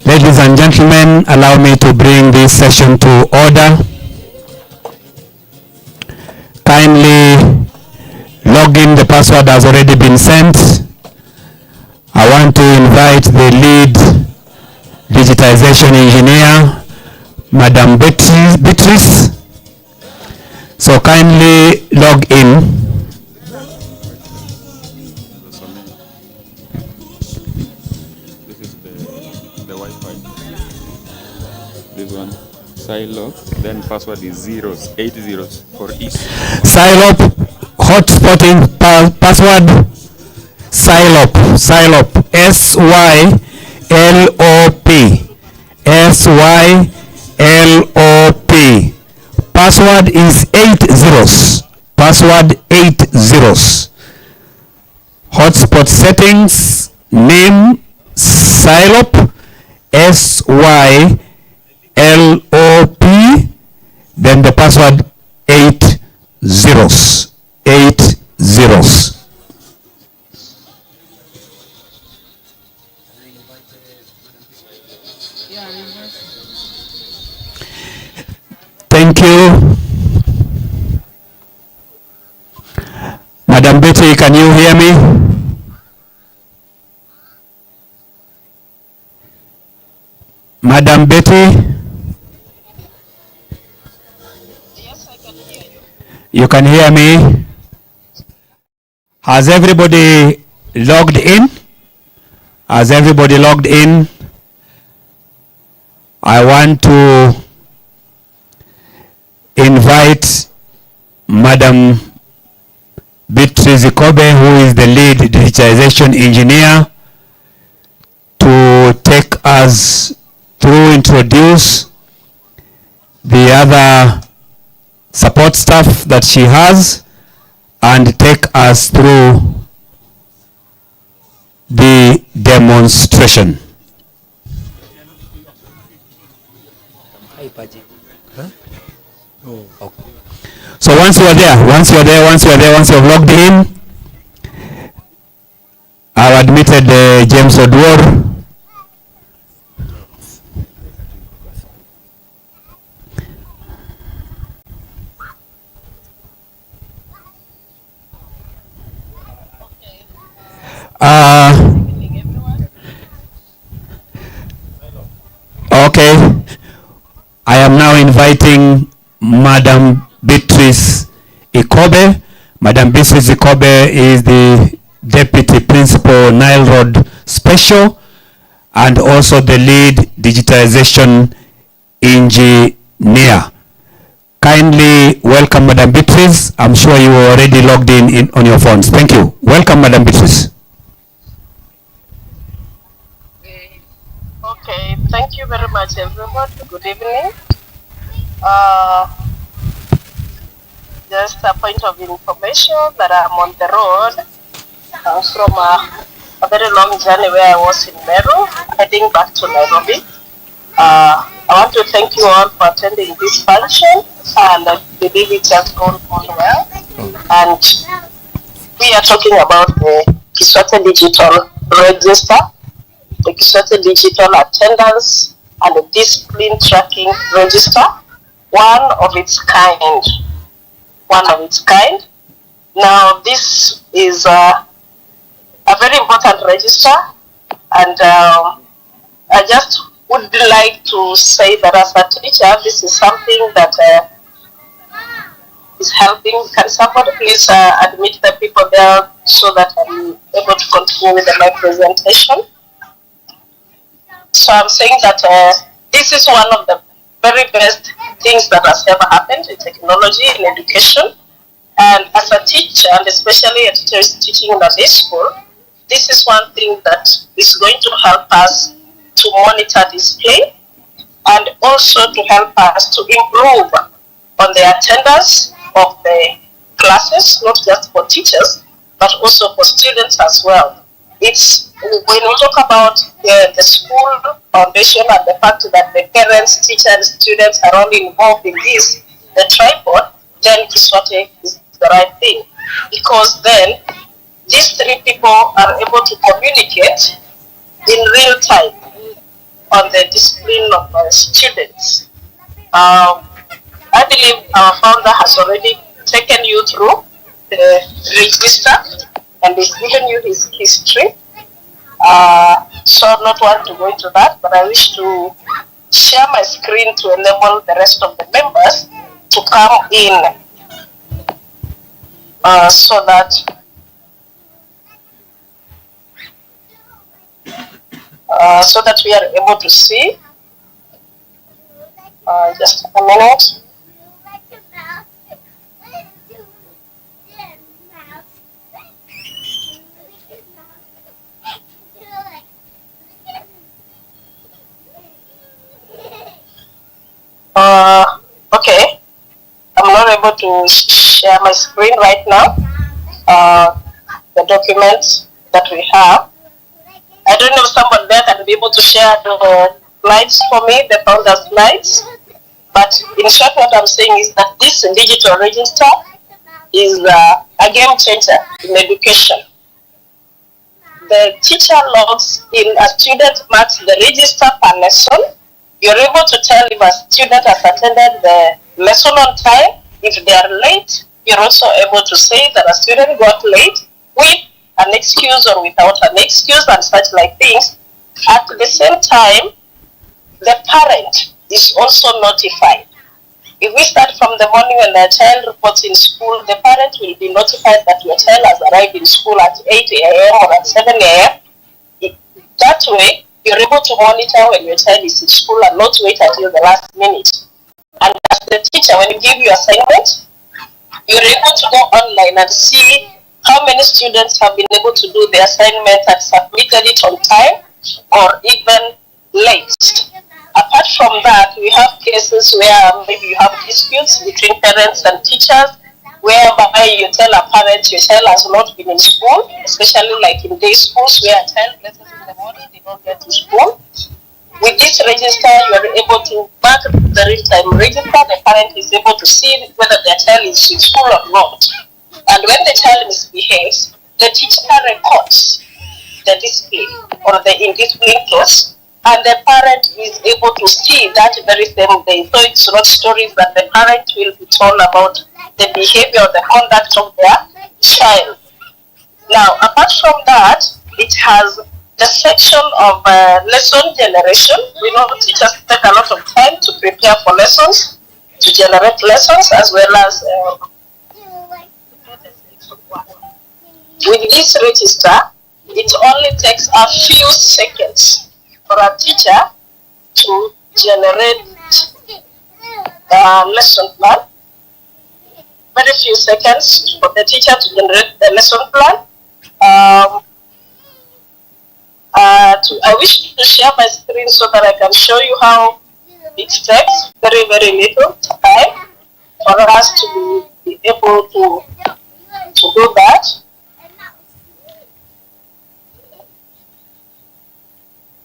Ladies and gentlemen, allow me to bring this session to order. Kindly log in. The password has already been sent. I want to invite the lead digitization engineer, Madam Beatrice. So kindly log in. This one, silo, then password is 8 zeros for each. Silop, hotspotting password, Silop, S-Y-L-O-P, S-Y-L-O-P. Password is 8 zeros, password 8 zeros. Hotspot settings, name, Silop, S-Y-L-O-P, then the password 8 zeros, 8 zeros. Thank you. Madam Betty, can you hear me? Madam Betty? Yes, I can hear you. You can hear me? Has everybody logged in? Has everybody logged in? I want to invite Madam Beatrice Ikobe, who is the lead digitization engineer, to take us through, introduce the other support staff that she has, and take us through the demonstration. So once you've logged in, I've admitted James Odwor. Okay, I am now inviting Madam Beatrice Ikobe. Madam Beatrice Ikobe is the Deputy Principal Nile Road Special and also the lead digitization engineer. Kindly welcome Madam Beatrice. I'm sure you are already logged in on your phones. Thank you. Welcome Madam Beatrice. Okay, thank you very much, everyone. Good evening. Just a point of information that I'm on the road from a very long journey where I was in Meru, heading back to Nairobi. I want to thank you all for attending this function, and I believe it has gone on well. And we are talking about the KISWATE Digital Register, the KISWATE Digital Attendance and the Discipline Tracking Register, one of its kind. Now, this is a very important register, and I just would like to say that as a teacher, this is something that is helping. Can somebody please admit the people there so that I'm able to continue with my presentation. So I'm saying that this is one of the very best things that has ever happened in technology in education. And as a teacher, and especially a teacher is teaching in a day school, this is one thing that is going to help us to monitor display and also to help us to improve on the attendance of the classes, not just for teachers, but also for students as well. It's when we talk about the school foundation and the fact that the parents, teachers, students are all involved in this, the tripod, then KISWATE is the right thing. Because then these three people are able to communicate in real time on the discipline of the students. I believe our founder has already taken you through the register and he's given you his history. So I not want to go into that, but I wish to share my screen to enable the rest of the members to come in so that we are able to see. Just a minute. Okay, I'm not able to share my screen right now. The documents that we have. I don't know if someone there can be able to share the slides for me, the founder slides. But in short, what I'm saying is that this digital register is a game changer in education. The teacher logs in, a student marks the register per lesson. You're able to tell if a student has attended the lesson on time. If they are late, you're also able to say that a student got late with an excuse or without an excuse and such like things. At the same time, the parent is also notified. If we start from the morning when the child reports in school, the parent will be notified that your child has arrived in school at 8 a.m. or at 7 a.m. That way, you're able to monitor when your child is in school and not wait until the last minute. And as the teacher, when you give your assignment, you're able to go online and see how many students have been able to do the assignment and submitted it on time or even late. Apart from that, we have cases where maybe you have disputes between parents and teachers, whereby you tell a parent your child has not been in school, especially like in day schools where a child lessons in the morning, they don't get to school. With this register, you are able to mark the real-time register. The parent is able to see whether their child is in school or not. And when the child misbehaves, the teacher records the discipline or the indiscipline case, and the parent is able to see that very same day. So it's not stories that the parent will be told about the behavior or the conduct of their child. Now, apart from that, it has the section of lesson generation. We know teachers take a lot of time to prepare for lessons, to generate lessons, as well as with this register, it only takes a few seconds for a teacher to generate a lesson plan. Very few seconds for the teacher to generate the lesson plan. I wish to share my screen so that I can show you how it takes very, very little time for us to be able to do that.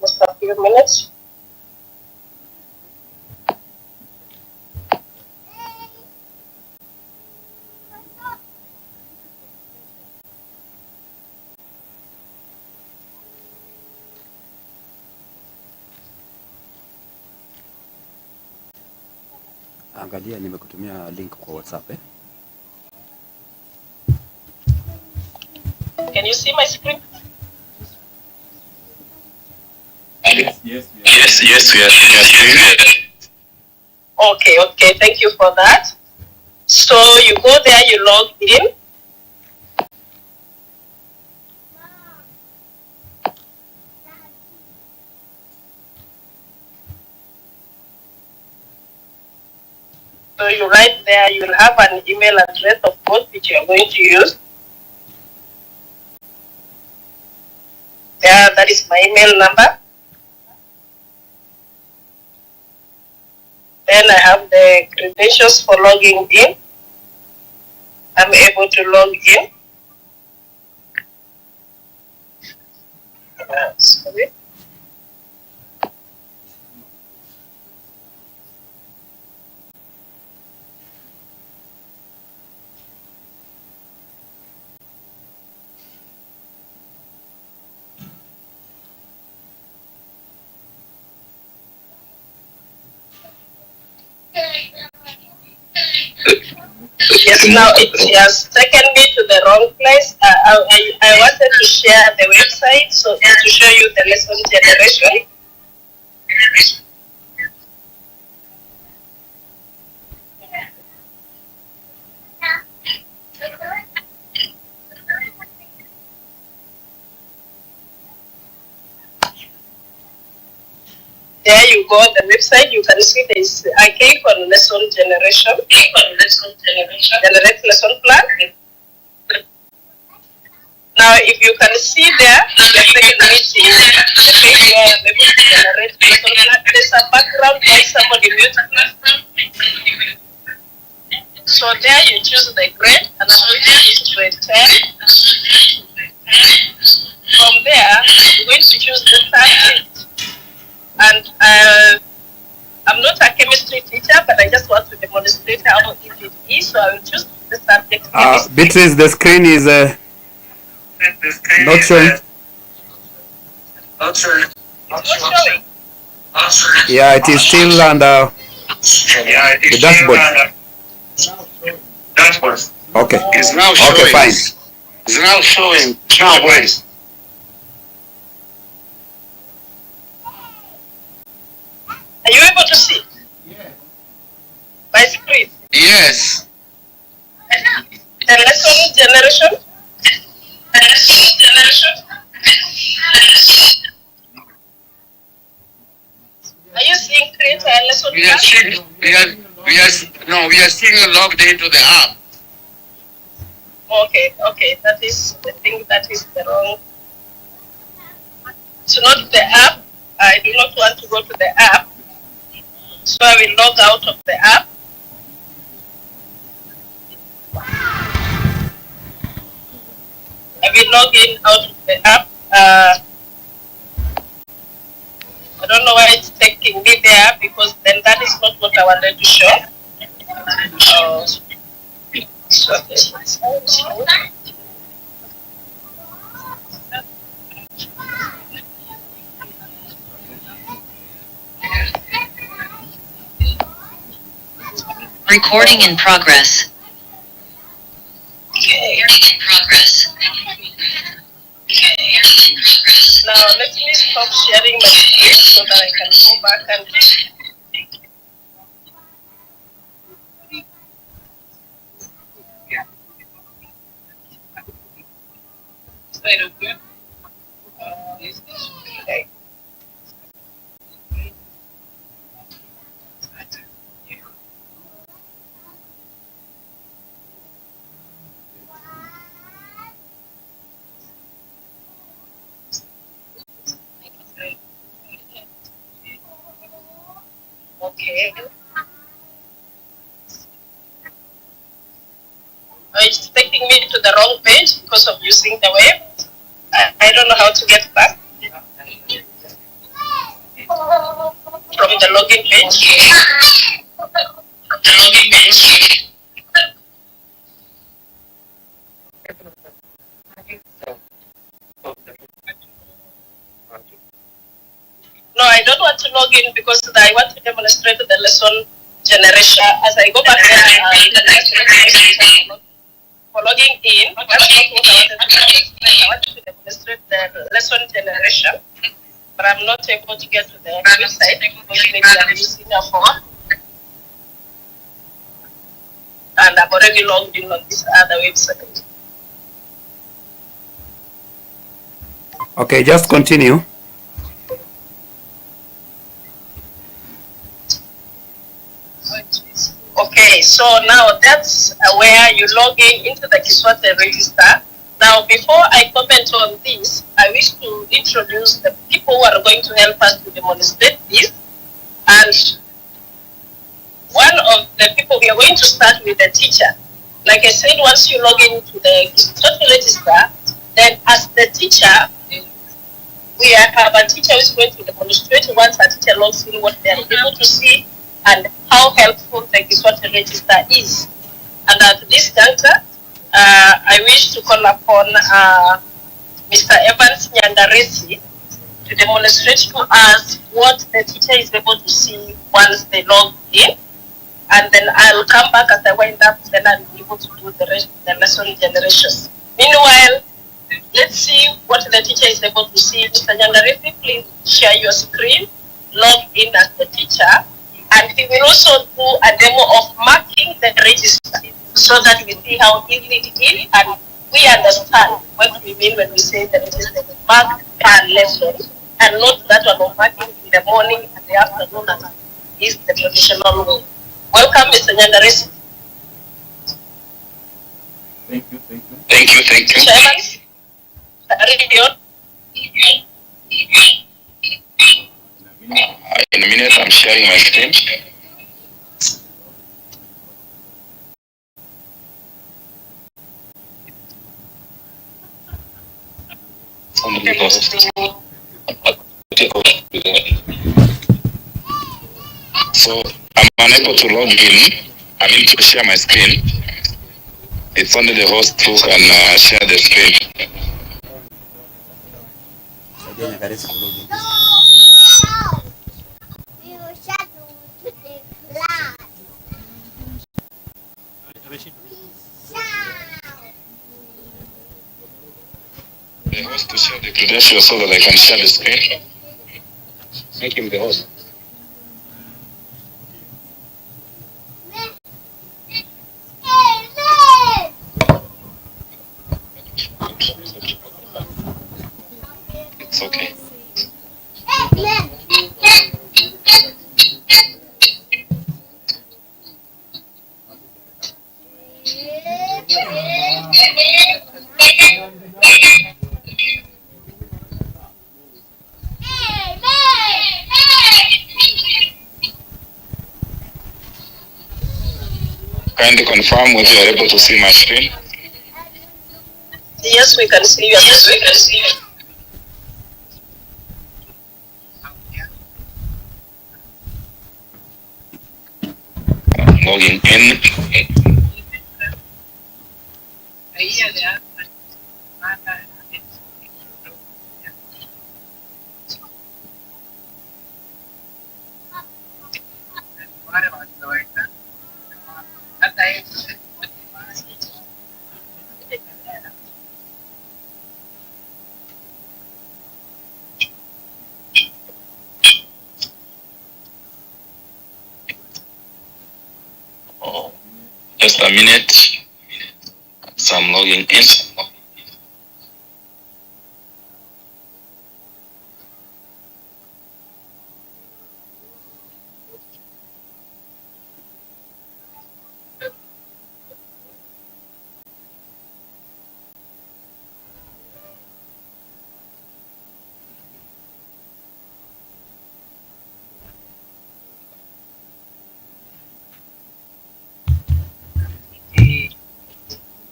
Just a few minutes. Angalia, nimekutumia link kwa WhatsApp. Can you see my screen? Yes, we are. Okay, thank you for that. So you go there, you log in. So you write there, you will have an email address of course which you are going to use. There, that is my email number. Then I have the credentials for logging in. I'm able to log in. Sorry. Yes, now it has taken me to the wrong place. I wanted to share the website so to show you the lesson generation. There you go, the website, you can see this. I click on lesson generation. Generate lesson plan. Now, if you can see there, the second meeting, the page where I'm able to generate lesson plan, there's a background by somebody mute. So there you choose the grade, and I'm going to choose grade 10. From there, I'm going to choose the subject. And I'm not a chemistry teacher, but I just want to demonstrate how easy it is. So I will choose the subject chemistry. Beatrice, the screen is not showing. Not showing. Yeah, it is still under the dashboard. Okay. It's now showing. Okay, fine. It's now showing. Now, boys. Are you able to see? Yes. My screen. Yes. The lesson generation. Are you seeing create a lesson We are seeing, we are seeing logged into the app. Okay, that is the thing, that is the wrong. It's not the app. I do not want to go to the app. So I will log out of the app. I will log in out of the app. I don't know why it's taking me there, because then that is not what I wanted to show. Recording in progress. Okay. Now let me stop sharing my screen so that I can go back and okay. Okay. It's taking me to the wrong page because of using the web. I don't know how to get back from the login page. No, I don't want to log in because I want to demonstrate the lesson generation. As I go back there, for logging in, that's not what I wanted to demonstrate. I wanted to demonstrate the lesson generation, but I'm not able to get to the website because maybe I'm using a phone. And I've already logged in on this other website. Okay, just continue. Okay, Okay, so now that's where you log in into the KISWATE register. Now, before I comment on this, I wish to introduce the people who are going to help us to demonstrate this. And one of the people, we are going to start with the teacher. Like I said, once you log into the KISWATE register, then as the teacher, we have a teacher who is going to demonstrate once a teacher logs in what they are able to see and how helpful the KISWATE register is. And at this juncture, I wish to call upon Mr. Evans Nyandaresi to demonstrate to us what the teacher is able to see once they log in. And then I'll come back as I wind up, then I'll be able to do the rest of the lesson generation. Meanwhile, let's see what the teacher is able to see. Mr. Nyandaresi, please share your screen, log in as the teacher, and he will also do a demo of marking the register so that we see how easy it is and we understand what we mean when we say that it is the mark per lesson and not that one of marking in the morning and the afternoon as is the traditional way. Welcome, Mr. Nyandaresi. Thank you. Evans, In a minute, I'm sharing my screen. So I'm unable to log in. I mean to share my screen. It's only the host who can share the screen. The host to share the credentials so that I can share the screen. Make him the host. It's okay. Kindly confirm whether you are able to see my screen. yes, we can see you. Yes, we can see you. Logging in. Just a minute. So I'm logging in.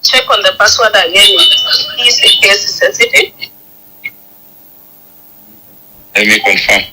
Check on the password again. Is it case sensitive? Let me confirm.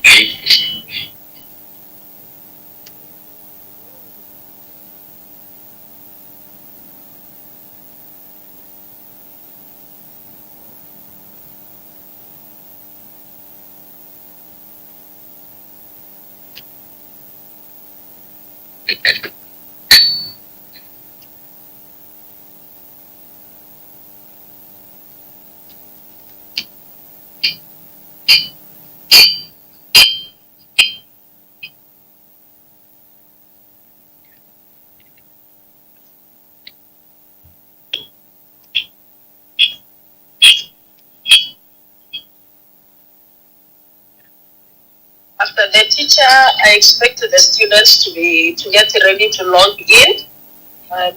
After the teacher, I expect the students to get ready to log in.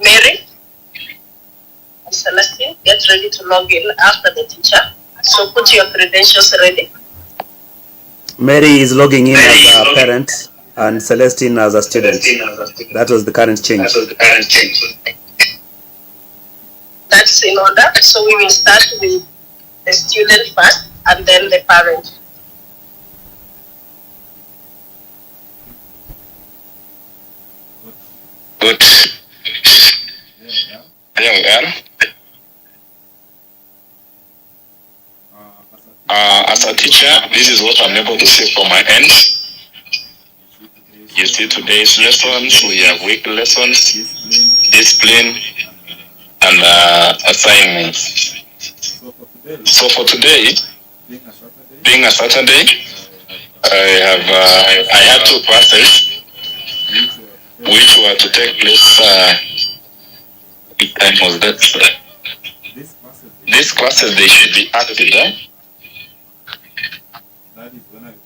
Mary and Celestine, get ready to log in after the teacher. So put your credentials ready. Mary is logging in as a parent and Celestine as a student. That was the current change. That's in order. So we will start with the student first and then the parent. Good. There we are. As a teacher, this is what I'm able to see from my end. You see today's lessons, we have weekly lessons, discipline, and assignments. So for today, being a Saturday, I had 2 classes which were to take place. What time was that? These classes, they should be active.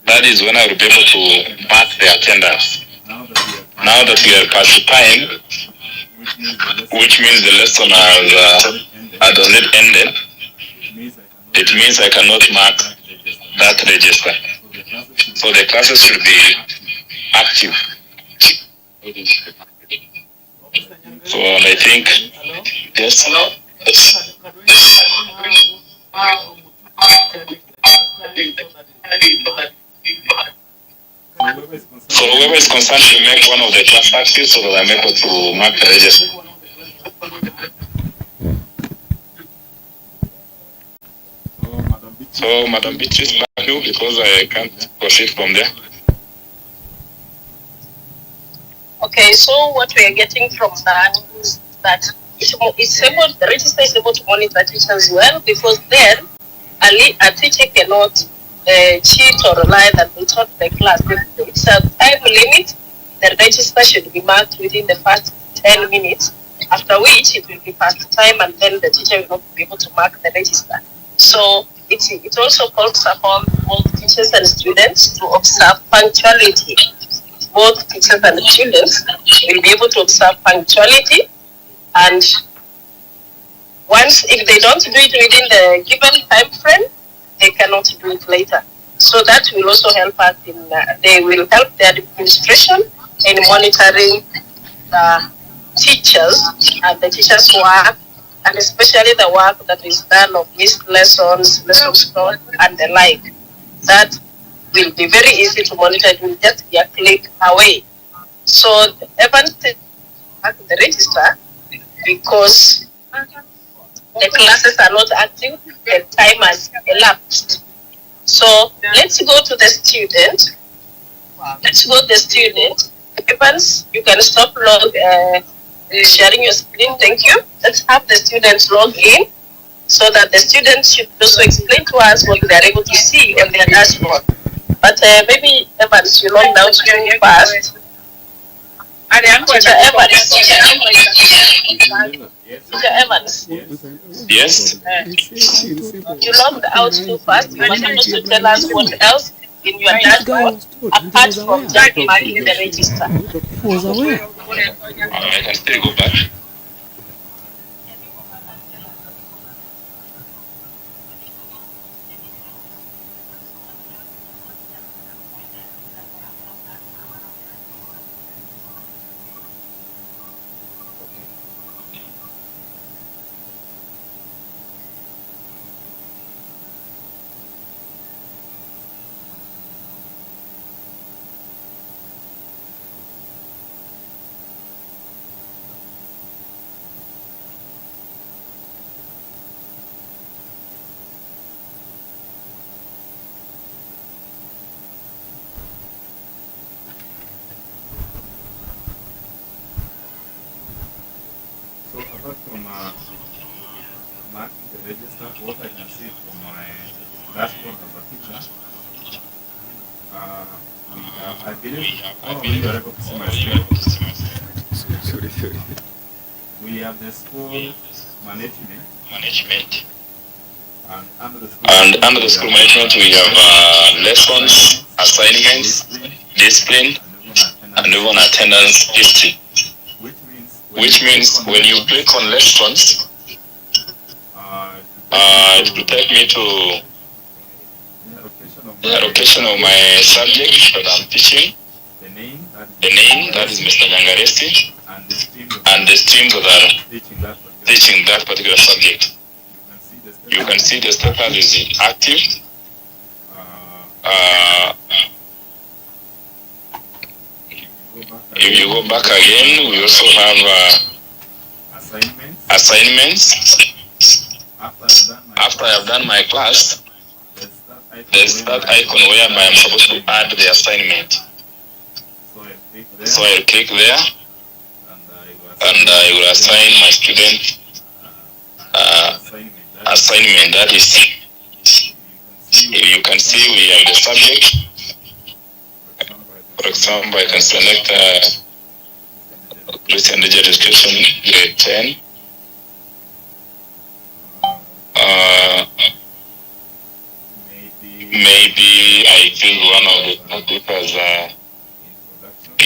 That is when I will be able to mark the attendance. Now that we are past the time, which means the lesson has already ended, it means I cannot mark that register. So the classes should be active. So I think, yes. So whoever is concerned will make one of the class active so that I'm able to mark the register. So Madam Beatrice, back you because I can't proceed from there. Okay, so what we are getting from that is that the register is able to monitor teachers well, because then a teacher cannot cheat or lie that they taught the class. It's a time limit. The register should be marked within the first 10 minutes, after which it will be past time and then the teacher will not be able to mark the register. So it also calls upon both teachers and students to observe punctuality. Both teachers and students will be able to observe punctuality, and once, if they don't do it within the given time frame, they cannot do it later. So that will also help us they will help the administration in monitoring the teachers and the teachers' work, and especially the work that is done of missed lessons, lessons taught, and the like. That will be very easy to monitor. It will just be a click away. So even the register, because the classes are not active, the time has elapsed. So let's go to the student. Evans, you can stop sharing your screen. Thank you. Let's have the students log in so that the students should also explain to us what they are able to see on their dashboard. But maybe Evans, you log down to first. Teacher Evans. Yes. You logged out too fast. You want to tell us what else in your dashboard apart from just marking the register. I can still go back. So apart from marking the register, what I can see from my dashboard as a teacher, I believe all of you are able to see my screen. Sorry. We have the school management. And under the school management, we have lessons, assignments, discipline, and even attendance history. which means when you click on lessons, it will take me to the allocation of my subject that I'm teaching, the name, that is Mr. Nyangaresi, and the streams that are teaching that particular subject. You can see the status is active. If you go back again, we also have assignments. After I have done my class, there's that icon whereby I'm supposed to add the assignment. So I'll click there, and I will assign my student assignment. That is, you can see we have the subject. For example, I can select Christian Digital Education grade 10. Maybe I choose one of the topics as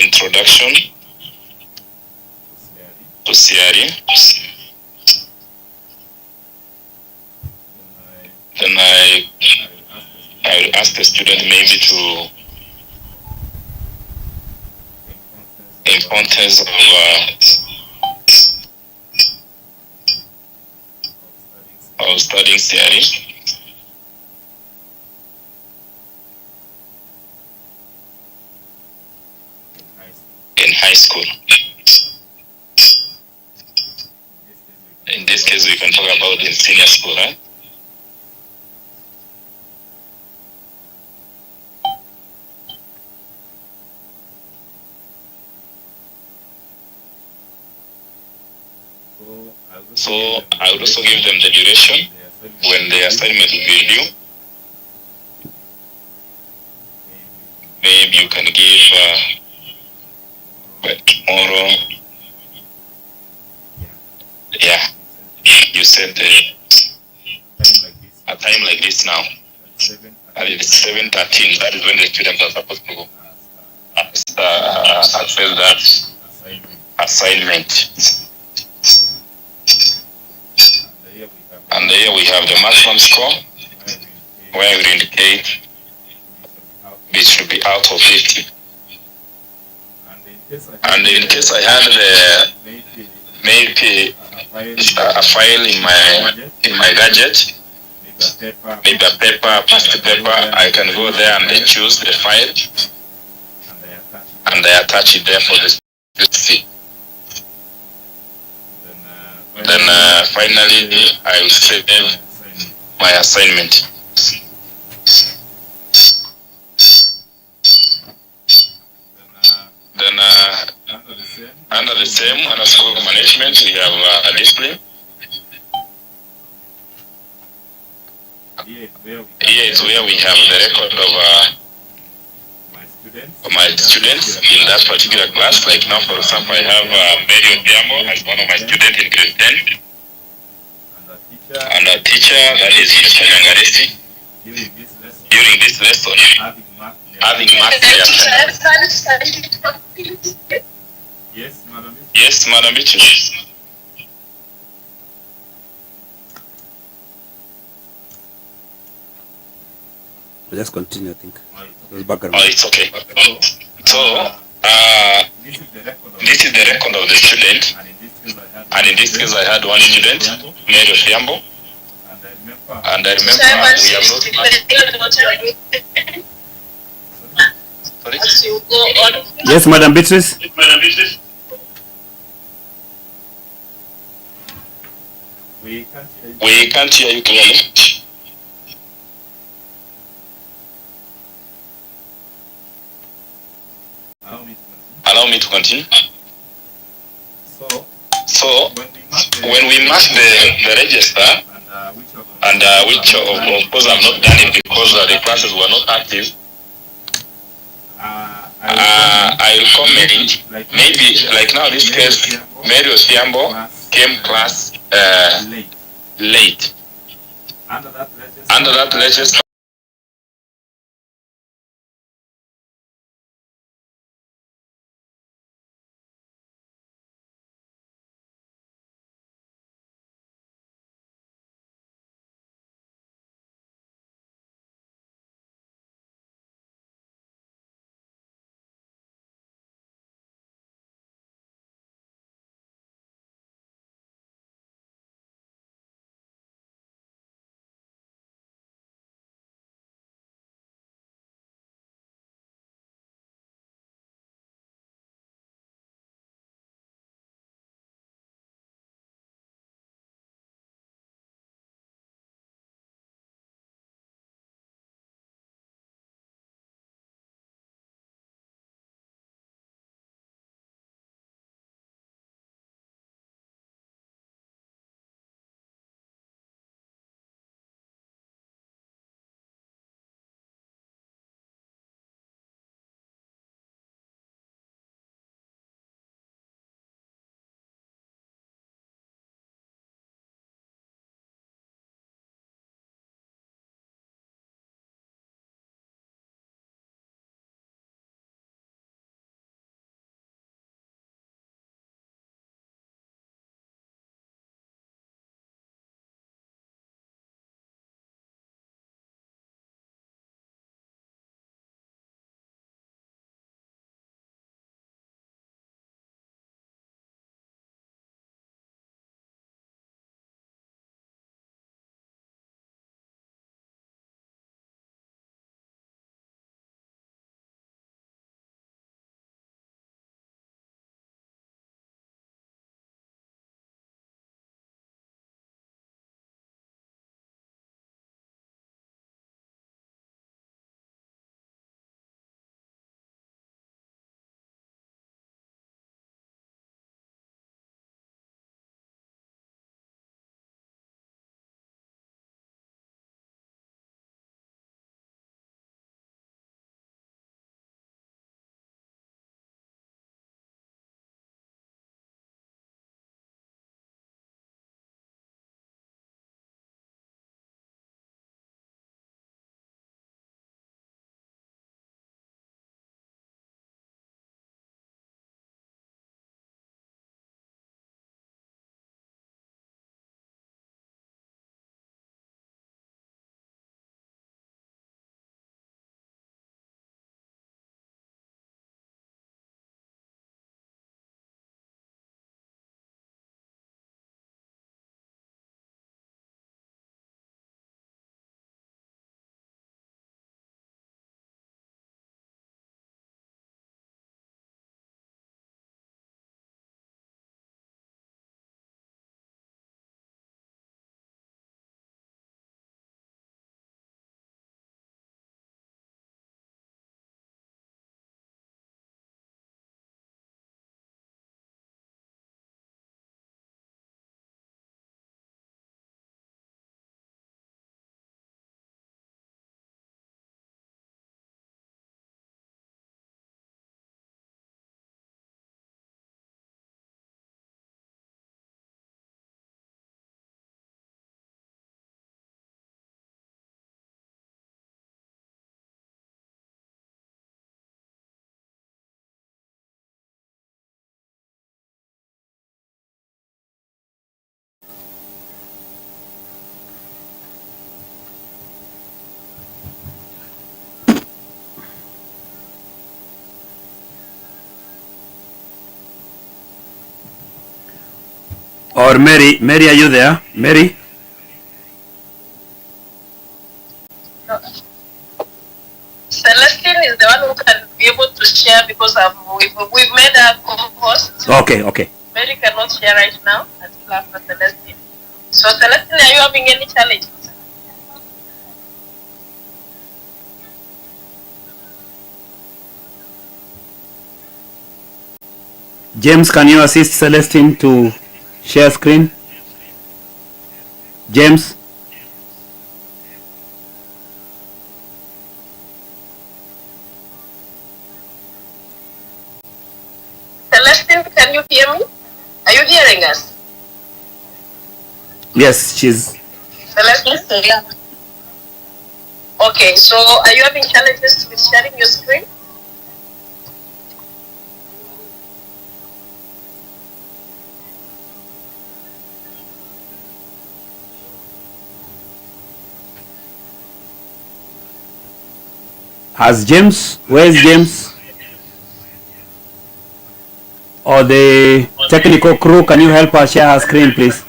introduction to CRE. Then I will ask the student maybe to importance of studying CRE. In high school. In this case, we can talk about in senior school, right? So I would also give them the duration when the assignment will be due. Maybe you can give tomorrow. Yeah, you said a time like this now. And it's 7:13. That is when the students are supposed to access that assignment. And here we have the maximum score, where we indicate this should be out of 50. And in case I had maybe a file in my gadget, maybe a paper, plastic paper, I can go there and then choose the file, and I attach it there for this to see. Then finally, I will save my assignment. Then under the same, under school management, we have a display. Here is where we have the record of my students in that particular class. Like now, for example, I have Mary Odhiambo as one of my students in grade 10. And a teacher, that is Mr. Nyangaresi, during this lesson, having marked their attendance. Yes, Madam Beatrice. Just continue, I think. It's okay. So, this is the record of the student, and in this case I had one student, Mary Odhiambo, and I remember we have not... Sorry? Yes, Madam Beatrice. We can't hear you clearly. Allow me to continue. So when we mark the register, and which of course I've not done it because the classes were not active, I will comment. Maybe like now this case, Mary Odhiambo came class late. Under that register. Or Mary, are you there? Mary? Celestine is the one who can be able to share because we've made a co-host. Okay. Mary cannot share right now until after Celestine. So Celestine, are you having any challenges? James, can you assist Celestine to share screen? James? Celestine, can you hear me? Are you hearing us? Yes, she's... Celestine? Yeah. Okay, so are you having challenges with sharing your screen? Has James? Where is James? Or the technical crew, can you help us share her screen, please?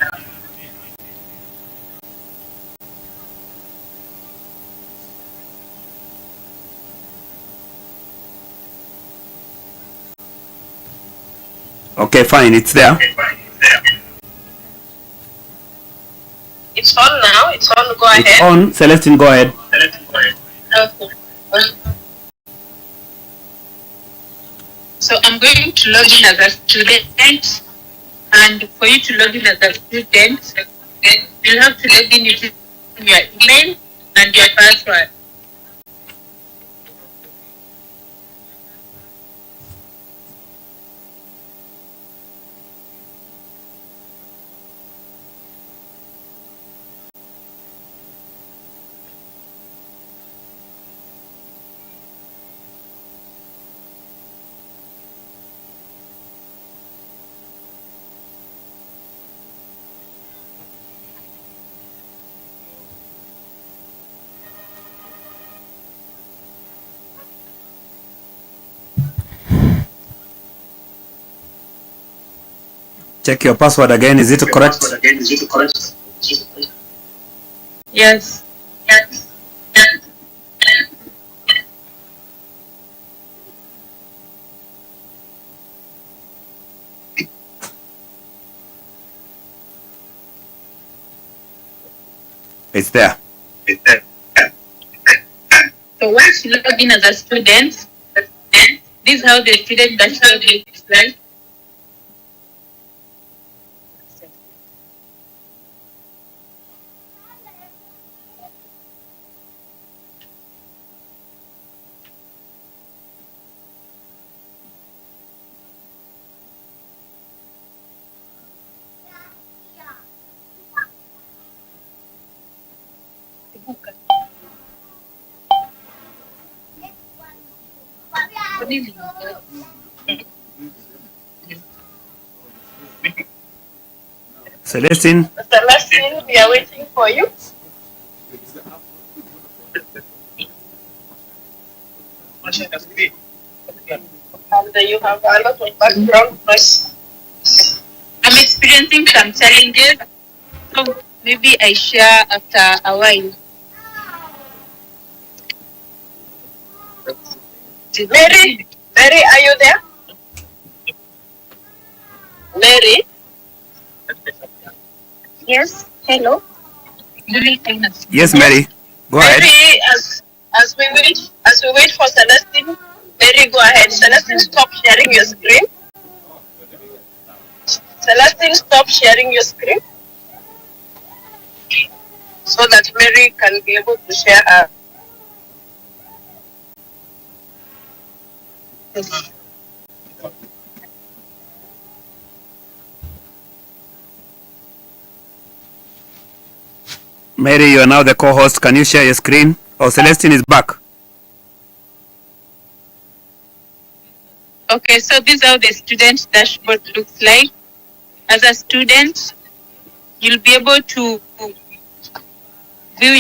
Okay, fine, it's there. It's on now. It's on. Go ahead. It's on. Celestine, go ahead. Okay. So I'm going to log in as a student, and for you to log in as a student, you'll have to log in using your email and your password. Check your password again. Is it correct? Yes. It's there. So once you log in as a student, this is how the student dashboard looks like. Celestine? Celestine, we are waiting for you. And you have a lot of background noise. I'm experiencing some challenges, so maybe I share after a while. Mary, are you there? Mary? Yes, hello. Yes, Mary. Go ahead. Mary, as we wait for Celestine, Mary, go ahead. Celestine, stop sharing your screen. Celestine, stop sharing your screen so that Mary can be able to share her. Mary, you are now the co-host. Can you share your screen? Oh, Celestine is back. Okay, so this is how the student dashboard looks like. As a student, you'll be able to view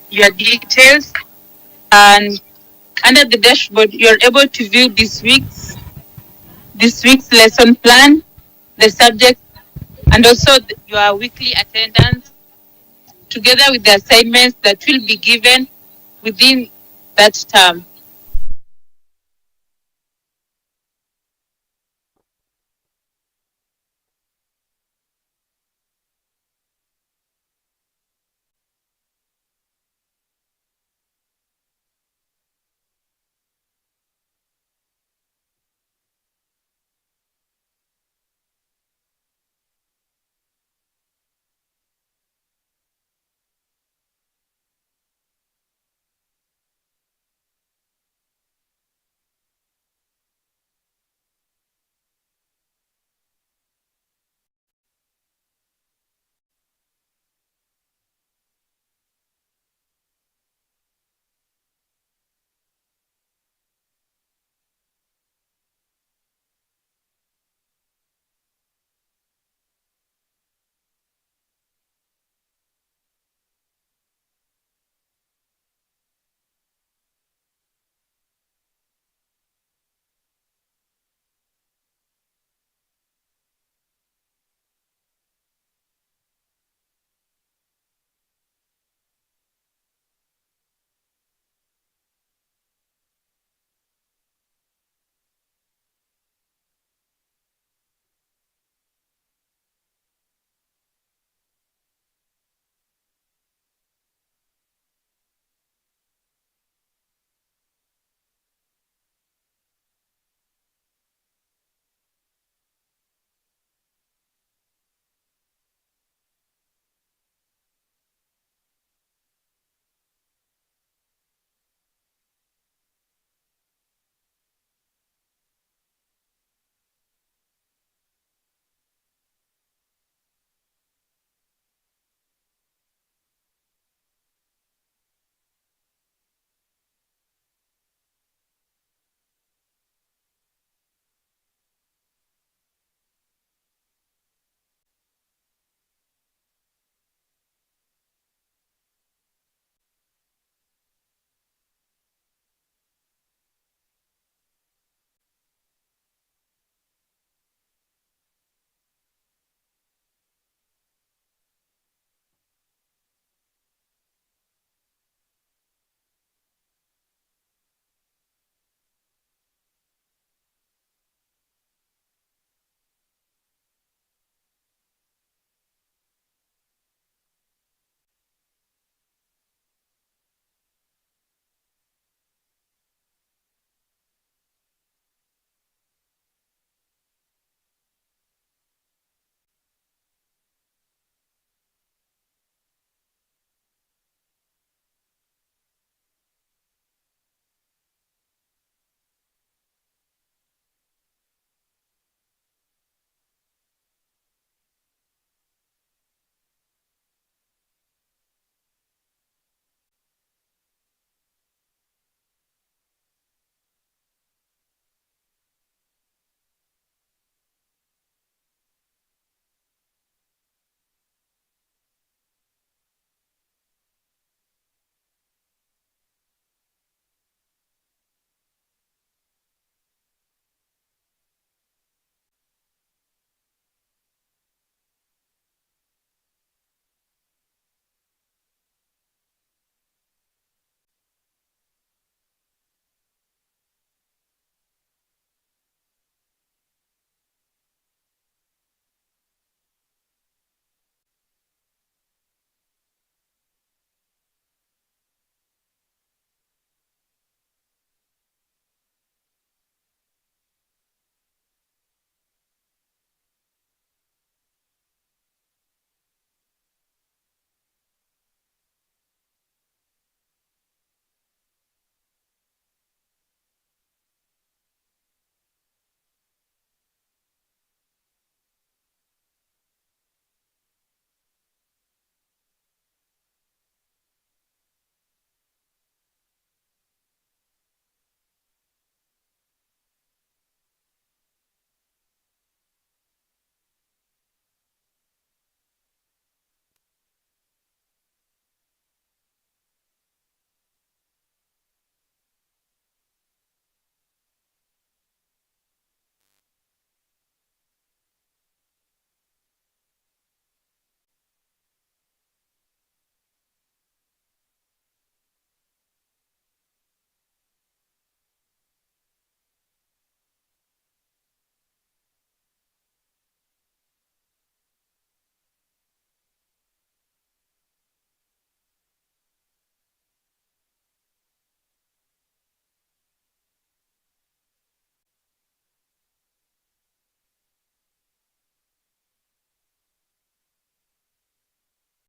your details, and under the dashboard, you're able to view this week's lesson plan, the subject and also your weekly attendance, together with the assignments that will be given within that term.